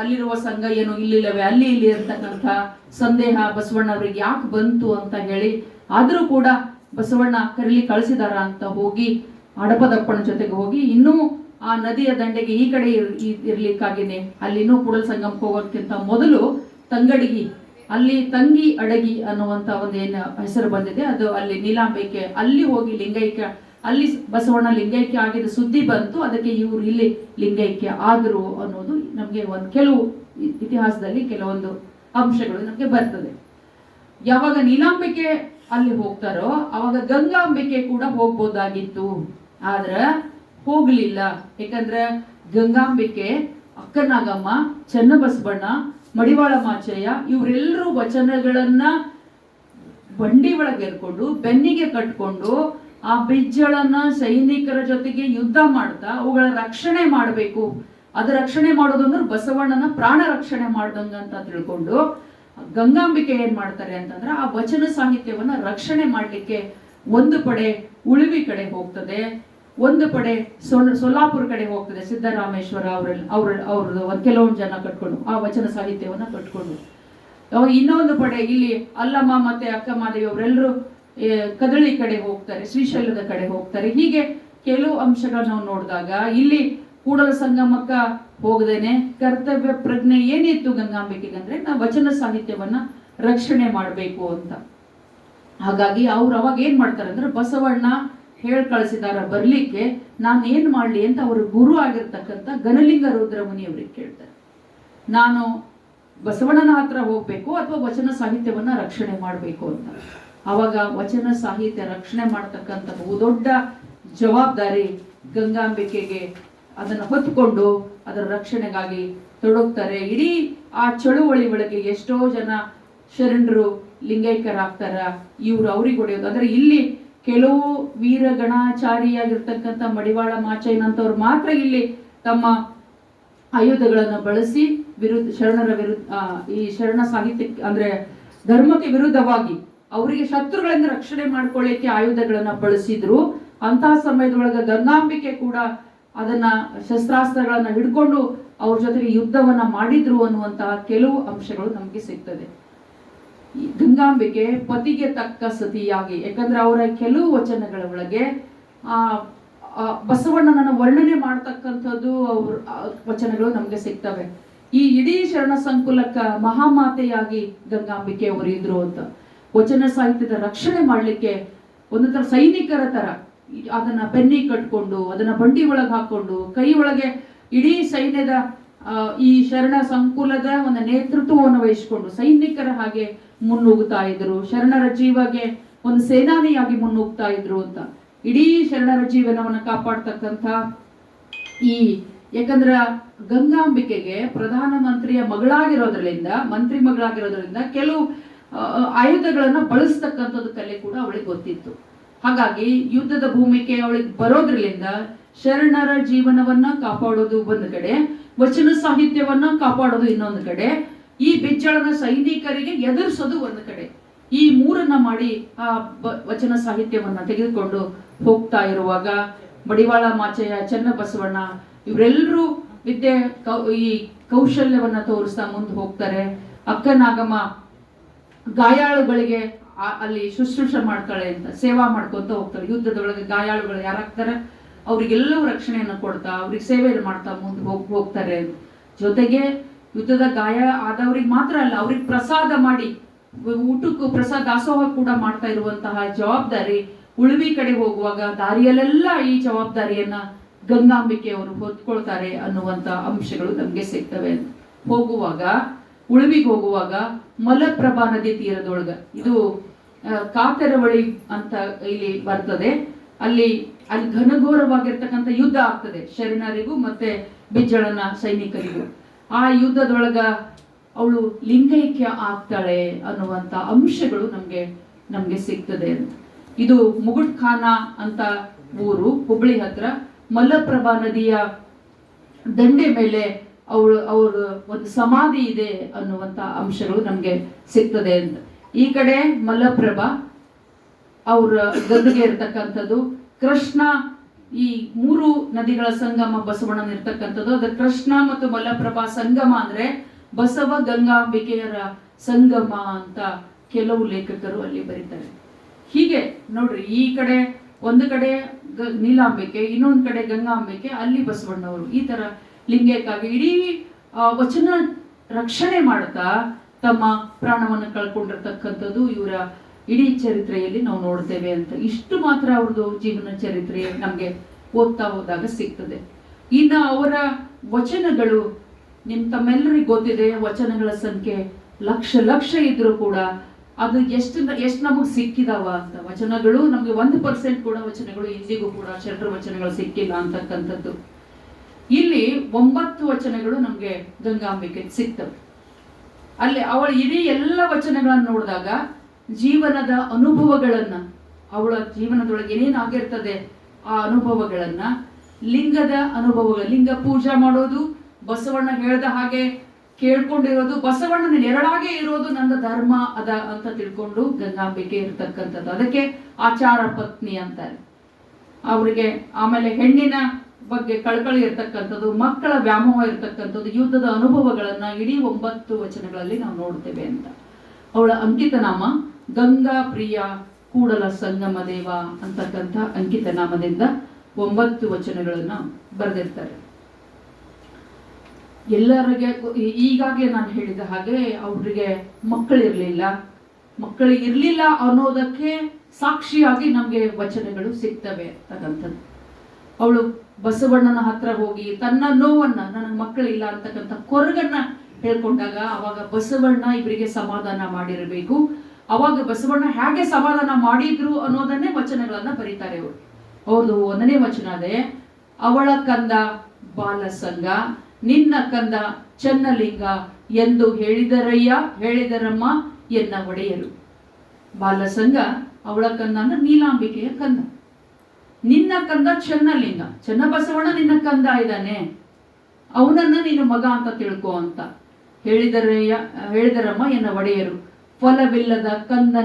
ಅಲ್ಲಿರುವ ಸಂಘ ಏನು ಇಲ್ಲಿಲ್ಲವೇ ಅಲ್ಲಿ ಇಲ್ಲಿ ಇರ್ತಕ್ಕಂಥ ಸಂದೇಹ ಬಸವಣ್ಣವ್ರಿಗೆ ಯಾಕೆ ಬಂತು ಅಂತ ಹೇಳಿ ಆದ್ರೂ ಕೂಡ ಬಸವಣ್ಣ ಕರೀಲಿ ಕಳಿಸಿದಾರ ಅಂತ ಹೋಗಿ ಹಡಪದಪ್ಪನ ಜೊತೆಗೆ ಹೋಗಿ ಇನ್ನೂ ಆ ನದಿಯ ದಂಡೆಗೆ ಈ ಕಡೆ ಇರ್ಲಿಕ್ಕಾಗಿನೇ ಅಲ್ಲಿನೂ ಕೂಡಲ ಸಂಗಮಕ್ಕೆ ಹೋಗೋಕ್ಕಿಂತ ಮೊದಲು ತಂಗಡಿಗಿ ಅಲ್ಲಿ ತಂಗಿ ಅಡಗಿ ಅನ್ನುವಂತ ಒಂದು ಏನು ಹೆಸರು ಬಂದಿದೆ, ಅದು ಅಲ್ಲಿ ನೀಲಾಂಬಿಕೆ ಅಲ್ಲಿ ಹೋಗಿ ಲಿಂಗೈಕ್ಯ, ಅಲ್ಲಿ ಬಸವಣ್ಣ ಲಿಂಗೈಕ್ಯ ಆಗಿದ ಸುದ್ದಿ ಬಂತು. ಅದಕ್ಕೆ ಇವರು ಇಲ್ಲಿ ಲಿಂಗೈಕ್ಯ ಆದ್ರು ಅನ್ನೋದು ನಮ್ಗೆ ಒಂದು ಕೆಲವು ಇತಿಹಾಸದಲ್ಲಿ ಕೆಲವೊಂದು ಅಂಶಗಳು ನಮ್ಗೆ ಬರ್ತದೆ. ಯಾವಾಗ ನೀಲಾಂಬಿಕೆ ಅಲ್ಲಿ ಹೋಗ್ತಾರೋ ಅವಾಗ ಗಂಗಾಂಬಿಕೆ ಕೂಡ ಹೋಗ್ಬೋದಾಗಿತ್ತು, ಆದ್ರ ಹೋಗ್ಲಿಲ್ಲ. ಯಾಕಂದ್ರೆ ಗಂಗಾಂಬಿಕೆ, ಅಕ್ಕನಾಗಮ್ಮ, ಚನ್ನಬಸವಣ್ಣ, ಮಡಿವಾಳ ಮಾಚಯ್ಯ ಇವರೆಲ್ಲರೂ ವಚನಗಳನ್ನ ಬಂಡಿ ಒಳಗೆ ಎರ್ಕೊಂಡು ಬೆನ್ನಿಗೆ ಕಟ್ಕೊಂಡು ಆ ಬಿಜ್ಜಳನ್ನ ಸೈನಿಕರ ಜೊತೆಗೆ ಯುದ್ಧ ಮಾಡ್ತಾ ಅವುಗಳ ರಕ್ಷಣೆ ಮಾಡಬೇಕು. ಅದು ರಕ್ಷಣೆ ಮಾಡೋದು ಅಂದ್ರೆ ಬಸವಣ್ಣನ ಪ್ರಾಣ ರಕ್ಷಣೆ ಮಾಡ್ದಂಗ ಅಂತ ತಿಳ್ಕೊಂಡು ಗಂಗಾಂಬಿಕೆ ಏನ್ ಮಾಡ್ತಾರೆ ಅಂತಂದ್ರೆ ಆ ವಚನ ಸಾಹಿತ್ಯವನ್ನ ರಕ್ಷಣೆ ಮಾಡ್ಲಿಕ್ಕೆ ಒಂದು ಪಡೆ ಉಳುವಿ ಕಡೆ ಹೋಗ್ತದೆ, ಒಂದು ಪಡೆ ಸೊಲ್ಲಾಪುರ ಕಡೆ ಹೋಗ್ತದೆ. ಸಿದ್ದರಾಮೇಶ್ವರ ಅವ್ರದ್ದು ಒಂದು ಕೆಲವೊಂದು ಜನ ಕಟ್ಕೊಂಡು ಆ ವಚನ ಸಾಹಿತ್ಯವನ್ನ ಕಟ್ಕೊಂಡು, ಇನ್ನೊಂದು ಪಡೆ ಇಲ್ಲಿ ಅಲ್ಲಮ್ಮ ಮತ್ತೆ ಅಕ್ಕ ಮಾದೇವಿ ಅವರೆಲ್ಲರೂ ಕದಳಿ ಕಡೆ ಹೋಗ್ತಾರೆ, ಶ್ರೀಶೈಲದ ಕಡೆ ಹೋಗ್ತಾರೆ. ಹೀಗೆ ಕೆಲವು ಅಂಶಗಳನ್ನ ನಾವು ನೋಡಿದಾಗ ಇಲ್ಲಿ ಕೂಡಲ ಸಂಗಮಕ್ಕ ಹೋಗದೇನೆ ಕರ್ತವ್ಯ ಪ್ರಜ್ಞೆ ಏನಿತ್ತು ಗಂಗಾಂಬಿಕೆಗೆ ಅಂದ್ರೆ ನಾವು ವಚನ ಸಾಹಿತ್ಯವನ್ನ ರಕ್ಷಣೆ ಮಾಡಬೇಕು ಅಂತ. ಹಾಗಾಗಿ ಅವ್ರು ಅವಾಗ ಏನ್ ಮಾಡ್ತಾರೆ ಅಂದ್ರೆ ಬಸವಣ್ಣ ಹೇಳ್ ಕಳಿಸಿದಾರ ಬರ್ಲಿಕ್ಕೆ, ನಾನು ಏನ್ ಮಾಡ್ಲಿ ಅಂತ ಅವ್ರ ಗುರು ಆಗಿರ್ತಕ್ಕಂಥ ಗಣಲಿಂಗ ರುದ್ರಮುನಿ ಅವ್ರಿಗೆ ಕೇಳ್ತಾರೆ, ನಾನು ಬಸವಣ್ಣನ ಹತ್ರ ಹೋಗ್ಬೇಕು ಅಥವಾ ವಚನ ಸಾಹಿತ್ಯವನ್ನ ರಕ್ಷಣೆ ಮಾಡಬೇಕು ಅಂತ. ಅವಾಗ ವಚನ ಸಾಹಿತ್ಯ ರಕ್ಷಣೆ ಮಾಡ್ತಕ್ಕಂಥ ಬಹುದೊಡ್ಡ ಜವಾಬ್ದಾರಿ ಗಂಗಾಂಬಿಕೆಗೆ, ಅದನ್ನ ಹೊತ್ಕೊಂಡು ಅದರ ರಕ್ಷಣೆಗಾಗಿ ತೊಡಗ್ತಾರೆ. ಇಡೀ ಆ ಚಳುವಳಿ ಒಳಗೆ ಎಷ್ಟೋ ಜನ ಶರಣರು ಲಿಂಗೈಕ್ಯರಾಗ್ತಾರ, ಇವ್ರು ಅವ್ರಿಗೆ ಹೊಡೆಯೋದು. ಅಂದ್ರೆ ಇಲ್ಲಿ ಕೆಲವು ವೀರಗಣಾಚಾರಿಯಾಗಿರ್ತಕ್ಕಂಥ ಮಡಿವಾಳ ಮಾಚಯ್ಯನಂತವ್ರು ಮಾತ್ರ ಇಲ್ಲಿ ತಮ್ಮ ಆಯುಧಗಳನ್ನ ಬಳಸಿ ಶರಣರ ವಿರುದ್ಧ ಈ ಶರಣ ಸಾಹಿತ್ಯಕ್ಕೆ ಅಂದ್ರೆ ಧರ್ಮಕ್ಕೆ ವಿರುದ್ಧವಾಗಿ ಅವರಿಗೆ ಶತ್ರುಗಳಿಂದ ರಕ್ಷಣೆ ಮಾಡ್ಕೊಳ್ಳಿಕ್ಕೆ ಆಯುಧಗಳನ್ನ ಬಳಸಿದ್ರು. ಅಂತಹ ಸಮಯದೊಳಗ ಗಂಗಾಂಬಿಕೆ ಕೂಡ ಅದನ್ನ ಶಸ್ತ್ರಾಸ್ತ್ರಗಳನ್ನ ಹಿಡ್ಕೊಂಡು ಅವ್ರ ಜೊತೆಗೆ ಯುದ್ಧವನ್ನ ಮಾಡಿದ್ರು ಅನ್ನುವಂತಹ ಕೆಲವು ಅಂಶಗಳು ನಮ್ಗೆ ಸಿಗ್ತದೆ. ಗಂಗಾಂಬಿಕೆ ಪತಿಗೆ ತಕ್ಕ ಸತಿಯಾಗಿ, ಯಾಕಂದ್ರೆ ಅವರ ಕೆಲವು ವಚನಗಳ ಒಳಗೆ ಬಸವಣ್ಣನನ್ನ ವರ್ಣನೆ ಮಾಡ್ತಕ್ಕಂಥದ್ದು ಅವ್ರ ವಚನಗಳು ನಮ್ಗೆ ಸಿಗ್ತವೆ. ಈ ಇಡೀ ಶರಣ ಸಂಕುಲಕ್ಕ ಮಹಾಮಾತೆಯಾಗಿ ಗಂಗಾಂಬಿಕೆ ಅವರು ಇದ್ರು ಅಂತ. ವಚನ ಸಾಹಿತ್ಯದ ರಕ್ಷಣೆ ಮಾಡ್ಲಿಕ್ಕೆ ಒಂದು ತರ ಸೈನಿಕರ ತರ ಅದನ್ನ ಬೆನ್ನಿ ಕಟ್ಕೊಂಡು ಅದನ್ನ ಬಂಡಿ ಒಳಗೆ ಹಾಕೊಂಡು ಕೈ ಒಳಗೆ ಇಡೀ ಸೈನ್ಯದ ಈ ಶರಣ ಸಂಕುಲದ ಒಂದು ನೇತೃತ್ವವನ್ನು ವಹಿಸಿಕೊಂಡು ಸೈನಿಕರ ಹಾಗೆ ಮುನ್ನುಗ್ತಾ ಇದ್ರು. ಶರಣರ ಜೀವಗೆ ಒಂದು ಸೇನಾನಿಯಾಗಿ ಮುನ್ನುಗ್ತಾ ಇದ್ರು ಅಂತ. ಇಡೀ ಶರಣರ ಜೀವನವನ್ನ ಕಾಪಾಡ್ತಕ್ಕಂಥ ಈ, ಯಾಕಂದ್ರ ಗಂಗಾಂಬಿಕೆಗೆ ಪ್ರಧಾನ ಮಂತ್ರಿಯ ಮಂತ್ರಿ ಮಗಳಾಗಿರೋದ್ರಿಂದ ಕೆಲವು ಆಯುಧಗಳನ್ನ ಬಳಸ್ತಕ್ಕಂಥದ್ದು ಕಲೆ ಕೂಡ ಅವಳಿಗೆ ಗೊತ್ತಿತ್ತು. ಹಾಗಾಗಿ ಯುದ್ಧದ ಭೂಮಿಕೆ ಅವಳಿಗೆ ಬರೋದ್ರಲ್ಲಿಂದ ಶರಣರ ಜೀವನವನ್ನ ಕಾಪಾಡೋದು ಒಂದು ಕಡೆ, ವಚನ ಸಾಹಿತ್ಯವನ್ನ ಕಾಪಾಡೋದು ಇನ್ನೊಂದು ಕಡೆ, ಈ ಬಿಜ್ಜಳನ ಸೈನಿಕರಿಗೆ ಎದುರಿಸೋದು ಒಂದು ಕಡೆ. ಈ ಮೂರನ್ನ ಮಾಡಿ ಆ ವಚನ ಸಾಹಿತ್ಯವನ್ನ ತೆಗೆದುಕೊಂಡು ಹೋಗ್ತಾ ಇರುವಾಗ ಮಡಿವಾಳ ಮಾಚಯ್ಯ, ಚನ್ನಬಸವಣ್ಣ ಇವರೆಲ್ಲರೂ ಈ ಕೌಶಲ್ಯವನ್ನ ತೋರಿಸ್ತಾ ಮುಂದೆ ಹೋಗ್ತಾರೆ. ಅಕ್ಕನಾಗಮ್ಮ ಗಾಯಾಳುಗಳಿಗೆ ಅಲ್ಲಿ ಶುಶ್ರೂಷೆ ಮಾಡ್ತಾಳೆ ಅಂತ ಸೇವಾ ಮಾಡ್ಕೊಂತ ಹೋಗ್ತಾರೆ. ಯುದ್ಧದೊಳಗೆ ಗಾಯಾಳುಗಳು ಯಾರಾಗ್ತಾರೆ ಅವ್ರಿಗೆಲ್ಲವೂ ರಕ್ಷಣೆಯನ್ನು ಕೊಡ್ತಾ ಅವ್ರಿಗೆ ಸೇವೆ ಮಾಡ್ತಾ ಮುಂದೆ ಹೋಗ್ತಾರೆ. ಜೊತೆಗೆ ಯುದ್ಧದ ಗಾಯ ಆದವ್ರಿಗೆ ಮಾತ್ರ ಅಲ್ಲ, ಅವ್ರಿಗೆ ಪ್ರಸಾದ ಮಾಡಿ ಊಟಕ್ಕೂ ಪ್ರಸಾದ ದಾಸೋಹ ಕೂಡ ಮಾಡ್ತಾ ಇರುವಂತಹ ಜವಾಬ್ದಾರಿ ಉಳುವಿ ಕಡೆ ಹೋಗುವಾಗ ದಾರಿಯಲ್ಲೆಲ್ಲ ಈ ಜವಾಬ್ದಾರಿಯನ್ನ ಗಂಗಾಂಬಿಕೆ ಅವರು ಹೊತ್ಕೊಳ್ತಾರೆ ಅನ್ನುವಂತ ಅಂಶಗಳು ನಮ್ಗೆ ಸಿಗ್ತವೆ. ಉಳುವಿಗೆ ಹೋಗುವಾಗ ಮಲಪ್ರಭಾ ನದಿ ತೀರದೊಳಗ, ಇದು ಕಾತರವಳಿ ಅಂತ ಇಲ್ಲಿ ಬರ್ತದೆ, ಅಲ್ಲಿ ಘನಘೋರವಾಗಿರ್ತಕ್ಕಂಥ ಯುದ್ಧ ಆಗ್ತದೆ ಶರಣರಿಗೂ ಮತ್ತೆ ಬಿಜ್ಜಳನ ಸೈನಿಕರಿಗೂ. ಆ ಯುದ್ಧದೊಳಗ ಅವಳು ಲಿಂಗೈಕ್ಯ ಆಗ್ತಾಳೆ ಅನ್ನುವಂತ ಅಂಶಗಳು ನಮ್ಗೆ ಸಿಗ್ತದೆ. ಇದು ಮುಗುಟ್ ಖಾನ ಅಂತ ಊರು, ಹುಬ್ಳಿ ಹತ್ರ. ಮಲಪ್ರಭಾ ನದಿಯ ದಂಡೆ ಮೇಲೆ ಅವ್ರ ಒಂದು ಸಮಾಧಿ ಇದೆ ಅನ್ನುವಂತ ಅಂಶಗಳು ನಮ್ಗೆ ಸಿಗ್ತದೆ ಅಂತ. ಈ ಕಡೆ ಮಲಪ್ರಭಾ ಅವ್ರ ಗದ್ದುಗೆ ಇರ್ತಕ್ಕಂಥದ್ದು, ಕೃಷ್ಣ ಈ ಮೂರು ನದಿಗಳ ಸಂಗಮ ಬಸವಣ್ಣನಿರ್ತಕ್ಕಂಥದ್ದು. ಅದು ಕೃಷ್ಣ ಮತ್ತು ಮಲಪ್ರಭಾ ಸಂಗಮ ಅಂದ್ರೆ ಬಸವ ಗಂಗಾಂಬಿಕೆಯರ ಸಂಗಮ ಅಂತ ಕೆಲವು ಲೇಖಕರು ಅಲ್ಲಿ ಬರೀತಾರೆ. ಹೀಗೆ ನೋಡ್ರಿ, ಈ ಕಡೆ ಒಂದು ಕಡೆ ನೀಲಾಂಬಿಕೆ, ಇನ್ನೊಂದು ಕಡೆ ಗಂಗಾಂಬಿಕೆ, ಅಲ್ಲಿ ಬಸವಣ್ಣವರು. ಈ ತರ ಲಿಂಗಕ್ಕಾಗಿ ಇಡೀ ವಚನ ರಕ್ಷಣೆ ಮಾಡ್ತಾ ತಮ್ಮ ಪ್ರಾಣವನ್ನು ಕಳ್ಕೊಂಡಿರ್ತಕ್ಕಂಥದ್ದು ಇವರ ಇಡೀ ಚರಿತ್ರೆಯಲ್ಲಿ ನಾವು ನೋಡ್ತೇವೆ ಅಂತ. ಇಷ್ಟು ಮಾತ್ರ ಅವ್ರದ್ದು ಜೀವನ ಚರಿತ್ರೆ ನಮಗೆ ಓದ್ತಾ ಹೋದಾಗ ಸಿಗ್ತದೆ. ಇನ್ನು ಅವರ ವಚನಗಳು ತಮ್ಮೆಲ್ಲರಿಗೂ ಗೊತ್ತಿದೆ, ವಚನಗಳ ಸಂಖ್ಯೆ ಲಕ್ಷ ಲಕ್ಷ ಇದ್ರೂ ಕೂಡ ಅದು ಎಷ್ಟು ನಮಗೆ ಸಿಕ್ಕಿದಾವ ಅಂತ. ವಚನಗಳು ನಮಗೆ 1% ಕೂಡ ವಚನಗಳು ಇಂದಿಗೂ ಕೂಡ ಶರಣರ ವಚನಗಳು ಸಿಕ್ಕಿಲ್ಲ ಅಂತಕ್ಕಂಥದ್ದು. ಇಲ್ಲಿ 9 ವಚನಗಳು ನಮಗೆ ಗಂಗಾಂಬಿಕೆ ಸಿಗ್ತವೆ. ಅಲ್ಲಿ ಅವಳ ಇಡೀ ಎಲ್ಲ ವಚನಗಳನ್ನು ನೋಡಿದಾಗ ಜೀವನದ ಅನುಭವಗಳನ್ನ, ಅವಳ ಜೀವನದೊಳಗೆ ಏನೇನಾಗಿರ್ತದೆ ಆ ಅನುಭವಗಳನ್ನ, ಲಿಂಗದ ಅನುಭವಗಳು, ಲಿಂಗ ಪೂಜಾ ಮಾಡೋದು, ಬಸವಣ್ಣ ಹೇಳ್ದ ಹಾಗೆ ಕೇಳ್ಕೊಂಡಿರೋದು, ಬಸವಣ್ಣನ ನೆರಳಾಗೆ ಇರೋದು ನನ್ನ ಧರ್ಮ ಅದ ಅಂತ ತಿಳ್ಕೊಂಡು ಗಂಗಾಂಬಿಕೆ ಇರ್ತಕ್ಕಂಥದ್ದು. ಅದಕ್ಕೆ ಆಚಾರ ಪತ್ನಿ ಅಂತಾರೆ ಅವರಿಗೆ. ಆಮೇಲೆ ಹೆಣ್ಣಿನ ಬಗ್ಗೆ ಕಳಕಳಿ ಇರ್ತಕ್ಕಂಥದ್ದು, ಮಕ್ಕಳ ವ್ಯಾಮೋಹ ಇರ್ತಕ್ಕಂಥದ್ದು, ಯುದ್ಧದ ಅನುಭವಗಳನ್ನ ಇಡೀ 9 ವಚನಗಳಲ್ಲಿ ನಾವು ನೋಡ್ತೇವೆ ಅಂತ. ಅವಳ ಅಂಕಿತ ನಾಮ ಗಂಗಾ ಪ್ರಿಯ ಕೂಡಲ ಸಂಗಮ ದೇವ ಅಂತಕ್ಕಂಥ ಅಂಕಿತ ನಾಮದಿಂದ 9 ವಚನಗಳನ್ನ ಬರೆದಿರ್ತಾರೆ. ಎಲ್ಲರಿಗೆ ಈಗಾಗಲೇ ನಾನು ಹೇಳಿದ ಹಾಗೆ ಅವರಿಗೆ ಮಕ್ಕಳಿರ್ಲಿಲ್ಲ ಅನ್ನೋದಕ್ಕೆ ಸಾಕ್ಷಿಯಾಗಿ ನಮಗೆ ವಚನಗಳು ಸಿಗ್ತವೆ ಅಂತಕ್ಕಂಥದ್ದು. ಅವಳು ಬಸವಣ್ಣನ ಹತ್ರ ಹೋಗಿ ತನ್ನ ನೋವನ್ನ, ನನಗೆ ಮಕ್ಕಳಿಲ್ಲ ಅಂತಕ್ಕಂಥ ಕೊರಗನ್ನ ಹೇಳ್ಕೊಂಡಾಗ ಅವಾಗ ಬಸವಣ್ಣ ಇವರಿಗೆ ಸಮಾಧಾನ ಮಾಡಿರಬೇಕು. ಅವಾಗ ಬಸವಣ್ಣ ಹೇಗೆ ಸಮಾಧಾನ ಮಾಡಿದ್ರು ಅನ್ನೋದನ್ನೇ ವಚನಗಳನ್ನ ಬರೀತಾರೆ ಅವರು. ಅವ್ರದ್ದು 1ನೇ ವಚನ ಅದೇ, ಅವಳ ಕಂದ ಬಾಲಸಂಗ ನಿನ್ನ ಕಂದ ಚನ್ನಲಿಂಗ ಎಂದು ಹೇಳಿದರಮ್ಮ ಎನ್ನ ಒಡೆಯರು. ಬಾಲಸಂಗ ಅವಳ ಕಂದ ಅಂದ್ರೆ ನೀಲಾಂಬಿಕೆಯ ಕಂದ, ನಿನ್ನ ಕಂದ ಚನ್ನಲಿಂಗ, ಚನ್ನಬಸವಣ್ಣ ನಿನ್ನ ಕಂದ ಇದ್ದಾನೆ, ಅವನನ್ನ ನಿನ್ನ ಮಗ ಅಂತ ತಿಳ್ಕೊ ಅಂತ ಹೇಳಿದರಮ್ಮ ಎನ್ನ ಒಡೆಯರು. ಫಲವಿಲ್ಲದ ಕಂದ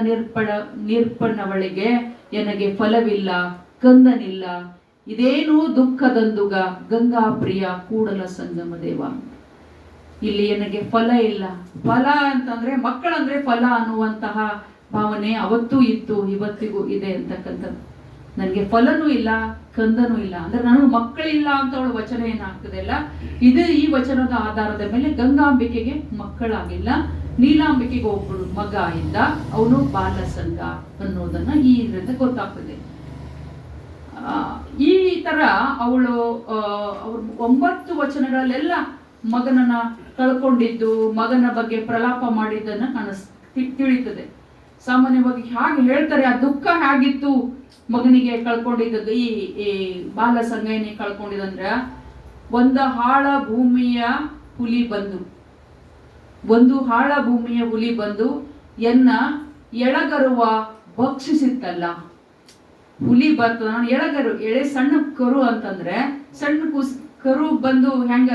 ನಿರ್ಪಣವಳಿಗೆ ಎನಗೆ ಫಲವಿಲ್ಲ ಕಂದನಿಲ್ಲ, ಇದೇನು ದುಃಖದಂದುಗ ಗಂಗಾ ಪ್ರಿಯ ಕೂಡಲ ಸಂಗಮ ದೇವ. ಇಲ್ಲಿ ನನಗೆ ಫಲ ಇಲ್ಲ. ಫಲ ಅಂತಂದ್ರೆ ಮಕ್ಕಳಂದ್ರೆ ಫಲ ಅನ್ನುವಂತಹ ಭಾವನೆ ಅವತ್ತೂ ಇತ್ತು, ಇವತ್ತಿಗೂ ಇದೆ ಅಂತಕ್ಕಂಥದ್ದು. ನನಗೆ ಫಲನೂ ಇಲ್ಲ ಕಂದನೂ ಇಲ್ಲ ಅಂದ್ರೆ ನನಗೆ ಮಕ್ಕಳಿಲ್ಲ ಅಂತ ಅವಳ ವಚನ ಏನಾಗ್ತದೆ ಅಲ್ಲ, ಇದು ಈ ವಚನದ ಆಧಾರದ ಮೇಲೆ ಗಂಗಾಂಬಿಕೆಗೆ ಮಕ್ಕಳಾಗಿಲ್ಲ, ನೀಲಾಂಬಿಕೆಗೆ ಒಬ್ಬಳು ಮಗ ಇದ್ದ, ಅವನು ಬಾಲಸಂಗ ಅನ್ನೋದನ್ನ ಈ ಇದರಿಂದ ಗೊತ್ತಾಗ್ತದೆ. ಈ ತರ ಅವಳು 9 ವಚನಗಳಲ್ಲೆಲ್ಲ ಮಗನನ್ನ ಕಳ್ಕೊಂಡಿದ್ದು, ಮಗನ ಬಗ್ಗೆ ಪ್ರಲಾಪ ಮಾಡಿದ್ದನ್ನ ತಿಳಿತದೆ. ಸಾಮಾನ್ಯವಾಗಿ ಹಾಗೆ ಹೇಳ್ತಾರೆ, ಆ ದುಃಖ ಹೇಗಿತ್ತು ಮಗನಿಗೆ ಕಳ್ಕೊಂಡಿದ್ದದ್ದು. ಈ ಬಾಲಸಂಗನೇ ಕಳ್ಕೊಂಡಿದಂದ್ರ, ಒಂದು ಹಾಳ ಭೂಮಿಯ ಹುಲಿ ಬಂದು ಎನ್ನ ಎಳಗರುವ ಭಕ್ಷಿಸಿತ್ತಲ್ಲ. ಹುಲಿ ಬರ್ತದ, ಎಳೆ ಸಣ್ಣ ಕರು ಅಂತಂದ್ರೆ ಸಣ್ಣ ಕರು ಬಂದು ಹೆಂಗ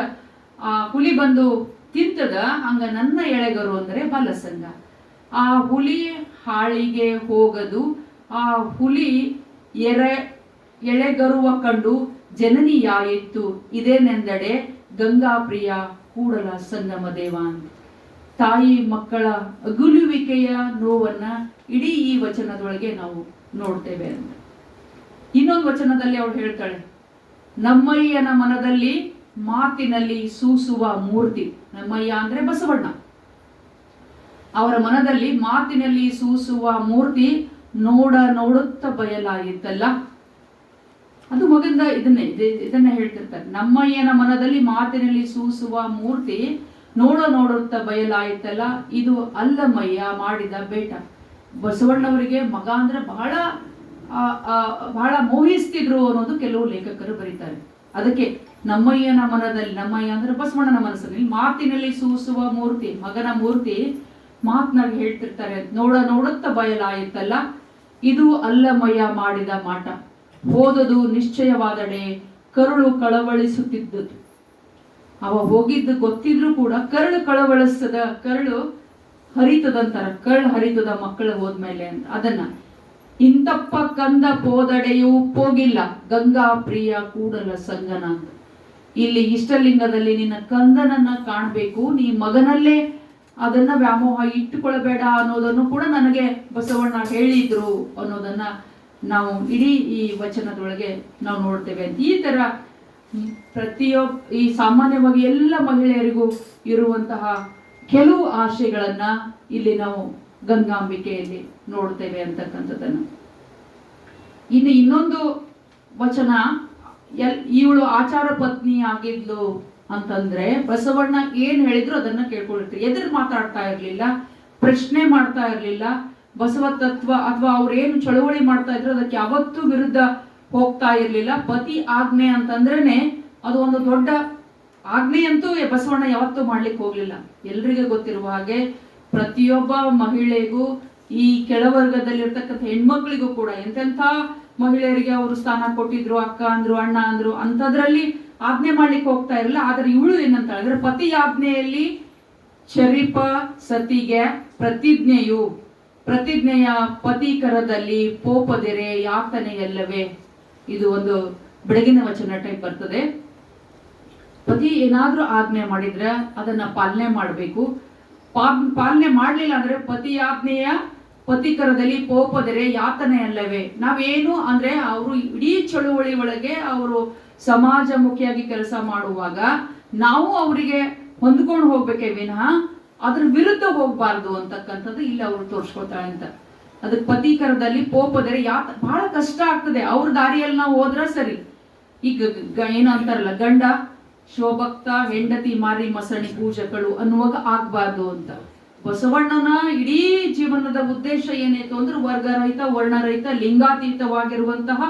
ಆ ಹುಲಿ ಬಂದು ತಿಂತದ, ಹಂಗ ನನ್ನ ಎಳೆಗರು ಅಂದ್ರೆ ಬಾಲಸಂಗ. ಆ ಹುಲಿ ಹಾಳಿಗೆ ಹೋಗದು, ಆ ಹುಲಿ ಎಳೆಗರುವ ಕಂಡು ಜನನಿಯಾಯಿತು, ಇದೇನೆಂದಡೆ ಗಂಗಾಪ್ರಿಯ ಕೂಡಲ ಸಂಗಮ ದೇವ ಅಂತ. ತಾಯಿ ಮಕ್ಕಳ ಅಗುಲುವಿಕೆಯ ನೋವನ್ನ ಇಡೀ ಈ ವಚನದೊಳಗೆ ನಾವು ನೋಡ್ತೇವೆ ಅಂತ. ಇನ್ನೊಂದು ವಚನದಲ್ಲಿ ಅವಳು ಹೇಳ್ತಾಳೆ, ನಮ್ಮಯ್ಯನ ಮನದಲ್ಲಿ ಮಾತಿನಲ್ಲಿ ಸೂಸುವ ಮೂರ್ತಿ. ನಮ್ಮಯ್ಯ ಅಂದ್ರೆ ಬಸವಣ್ಣ. ಅವರ ಮನದಲ್ಲಿ ಮಾತಿನಲ್ಲಿ ಸೂಸುವ ಮೂರ್ತಿ ನೋಡುತ್ತ ಬಯಲಾಯಿತಲ್ಲ. ಅದು ಮಗಂದ ಇದನ್ನ ಹೇಳ್ತಿರ್ತಾರೆ. ನಮ್ಮಯ್ಯನ ಮನದಲ್ಲಿ ಮಾತಿನಲ್ಲಿ ಸೂಸುವ ಮೂರ್ತಿ ನೋಡುತ್ತ ಬಯಲಾಯಿತಲ್ಲ, ಇದು ಅಲ್ಲಮಯ್ಯ ಮಾಡಿದ ಬೇಟ. ಬಸವಣ್ಣವರಿಗೆ ಮಗ ಅಂದ್ರೆ ಬಹಳ ಮೋಹಿಸ್ತಿದ್ರು ಅನ್ನೋದು ಕೆಲವು ಲೇಖಕರು ಬರೀತಾರೆ. ಅದಕ್ಕೆ ನಮ್ಮಯ್ಯನ ಮನದಲ್ಲಿ, ನಮ್ಮಯ್ಯ ಅಂದ್ರೆ ಬಸವಣ್ಣನ ಮನಸ್ಸಿನಲ್ಲಿ ಮಾತಿನಲ್ಲಿ ಸೂಸುವ ಮೂರ್ತಿ, ಮಗನ ಮೂರ್ತಿ ಮಾತನಾಡಿ ಹೇಳ್ತಿರ್ತಾರೆ. ನೋಡುತ್ತ ಬಯಲಾಯಿತಲ್ಲ, ಇದು ಅಲ್ಲಮಯ್ಯ ಮಾಡಿದ ಮಾಟ. ಹೋದದು ನಿಶ್ಚಯವಾದಡೆ ಕರುಳು ಕಳವಳಿಸುತ್ತಿದ್ದದು. ಅವ ಹೋಗಿದ್ದು ಗೊತ್ತಿದ್ರು ಕೂಡ ಕರುಳು ಕಳವಳಿಸ್ತದ, ಕರುಳು ಹರಿತದಂತಾರ, ಕರುಳು ಹರಿತದ ಮಕ್ಕಳು ಹೋದ್ಮೇಲೆ ಅಂತ. ಅದನ್ನ ಇಂತಪ್ಪ ಕಂದ ಪೋದಡೆಯೂ ಪೋಗಿಲ್ಲ ಗಂಗಾ ಪ್ರಿಯ ಕೂಡಲ ಸಂಗನ. ಇಲ್ಲಿ ಇಷ್ಟಲಿಂಗದಲ್ಲಿ ನಿನ್ನ ಕಂದನನ್ನ ಕಾಣಬೇಕು, ನೀ ಮಗನಲ್ಲೇ ಅದನ್ನ ವ್ಯಾಮೋಹ ಇಟ್ಟುಕೊಳ್ಬೇಡ ಅನ್ನೋದನ್ನು ಕೂಡ ನನಗೆ ಬಸವಣ್ಣ ಹೇಳಿದ್ರು ಅನ್ನೋದನ್ನ ನಾವು ಇಡೀ ಈ ವಚನದೊಳಗೆ ನಾವು ನೋಡ್ತೇವೆ. ಈ ತರ ಈ ಸಾಮಾನ್ಯವಾಗಿ ಎಲ್ಲ ಮಹಿಳೆಯರಿಗೂ ಇರುವಂತಹ ಕೆಲವು ಆಶೆಗಳನ್ನ ಇಲ್ಲಿ ನಾವು ಗಂಗಾಂಬಿಕೆಯಲ್ಲಿ ನೋಡ್ತೇವೆ ಅಂತಕ್ಕಂಥದ್ದನ್ನ. ಇನ್ನು ಇನ್ನೊಂದು ವಚನ, ಇವಳು ಆಚಾರ ಪತ್ನಿ ಆಗಿದ್ಲು ಅಂತಂದ್ರೆ ಬಸವಣ್ಣ ಏನ್ ಹೇಳಿದ್ರು ಅದನ್ನ ಕೇಳ್ಕೊಳ್ತೀರಿ. ಎದುರು ಮಾತಾಡ್ತಾ ಇರ್ಲಿಲ್ಲ, ಪ್ರಶ್ನೆ ಮಾಡ್ತಾ ಇರ್ಲಿಲ್ಲ. ಬಸವ ತತ್ವ ಅಥವಾ ಅವ್ರೇನು ಚಳುವಳಿ ಮಾಡ್ತಾ ಇದ್ರು ಅದಕ್ಕೆ ಯಾವತ್ತೂ ವಿರುದ್ಧ ಹೋಗ್ತಾ ಇರ್ಲಿಲ್ಲ. ಪತಿ ಆಜ್ಞೆ ಅಂತಂದ್ರೇನೆ ಅದು ಒಂದು ದೊಡ್ಡ ಆಜ್ಞೆ ಅಂತೂ ಬಸವಣ್ಣ ಯಾವತ್ತೂ ಮಾಡ್ಲಿಕ್ಕೆ ಹೋಗ್ಲಿಲ್ಲ. ಎಲ್ರಿಗೂ ಗೊತ್ತಿರುವ ಹಾಗೆ ಪ್ರತಿಯೊಬ್ಬ ಮಹಿಳೆಗೂ ಈ ಕೆಳವರ್ಗದಲ್ಲಿರ್ತಕ್ಕಂಥ ಹೆಣ್ಮಕ್ಳಿಗೂ ಕೂಡ ಎಂತೆಂಥ ಮಹಿಳೆಯರಿಗೆ ಅವರು ಸ್ಥಾನ ಕೊಟ್ಟಿದ್ರು, ಅಕ್ಕ ಅಂದ್ರು, ಅಣ್ಣ ಅಂದ್ರು, ಅಂಥದ್ರಲ್ಲಿ ಆಜ್ಞೆ ಮಾಡ್ಲಿಕ್ಕೆ ಹೋಗ್ತಾ ಇರಲಿಲ್ಲ. ಆದ್ರೆ ಇವಳು ಏನಂತ ಹೇಳಿದ್ರೆ ಪತಿ ಆಜ್ಞೆಯಲ್ಲಿ ಶರೀಫ ಸತಿಗೆ ಪ್ರತಿಜ್ಞೆಯ ಪತಿಕರದಲ್ಲಿ ಪೋಪದೆರೆ ಯಾತನೆಯಲ್ಲವೇ. ಇದು ಒಂದು ಬೆಳಗಿನ ವಚನ ಟೈಪ್ ಬರ್ತದೆ. ಪತಿ ಏನಾದ್ರೂ ಆಜ್ಞೆ ಮಾಡಿದ್ರೆ ಅದನ್ನ ಪಾಲನೆ ಮಾಡಬೇಕು. ಪಾಲನೆ ಮಾಡ್ಲಿಲ್ಲ ಅಂದ್ರೆ ಪತಿ ಆಜ್ಞೆಯ ಪತಿಕರದಲ್ಲಿ ಪೋಪದರೆ ಯಾತನೆ ಅಲ್ಲವೇ. ನಾವೇನು ಅಂದ್ರೆ ಅವರು ಇಡೀ ಚಳುವಳಿ ಒಳಗೆ ಅವರು ಸಮಾಜಮುಖಿಯಾಗಿ ಕೆಲಸ ಮಾಡುವಾಗ ನಾವು ಅವರಿಗೆ ಹೊಂದ್ಕೊಂಡು ಹೋಗ್ಬೇಕೇ ವಿನಃ ಅದ್ರ ವಿರುದ್ಧ ಹೋಗ್ಬಾರ್ದು ಅಂತಕ್ಕಂಥದ್ದು ಇಲ್ಲಿ ಅವ್ರು ತೋರ್ಸ್ಕೊತಾರೆ ಅಂತ. ಅದಕ್ಕೆ ಪತಿಕರದಲ್ಲಿ ಪೋಪದರೆ ಬಹಳ ಕಷ್ಟ ಆಗ್ತದೆ. ಅವ್ರ ದಾರಿಯಲ್ಲಿ ನಾವು ಹೋದ್ರ ಸರಿ. ಈಗ ಏನು ಅಂತಾರಲ್ಲ, ಗಂಡ ಶಿವಭಕ್ತ ಹೆಂಡತಿ ಮಾರಿ ಮಸಣಿ ಪೂಜಕಳು ಅನ್ನುವಾಗ ಆಗ್ಬಾರ್ದು ಅಂತ. ಬಸವಣ್ಣನ ಇಡೀ ಜೀವನದ ಉದ್ದೇಶ ಏನಾಯ್ತು ಅಂದ್ರೆ ವರ್ಗರಹಿತ, ವರ್ಣರಹಿತ, ಲಿಂಗಾತೀತವಾಗಿರುವಂತಹ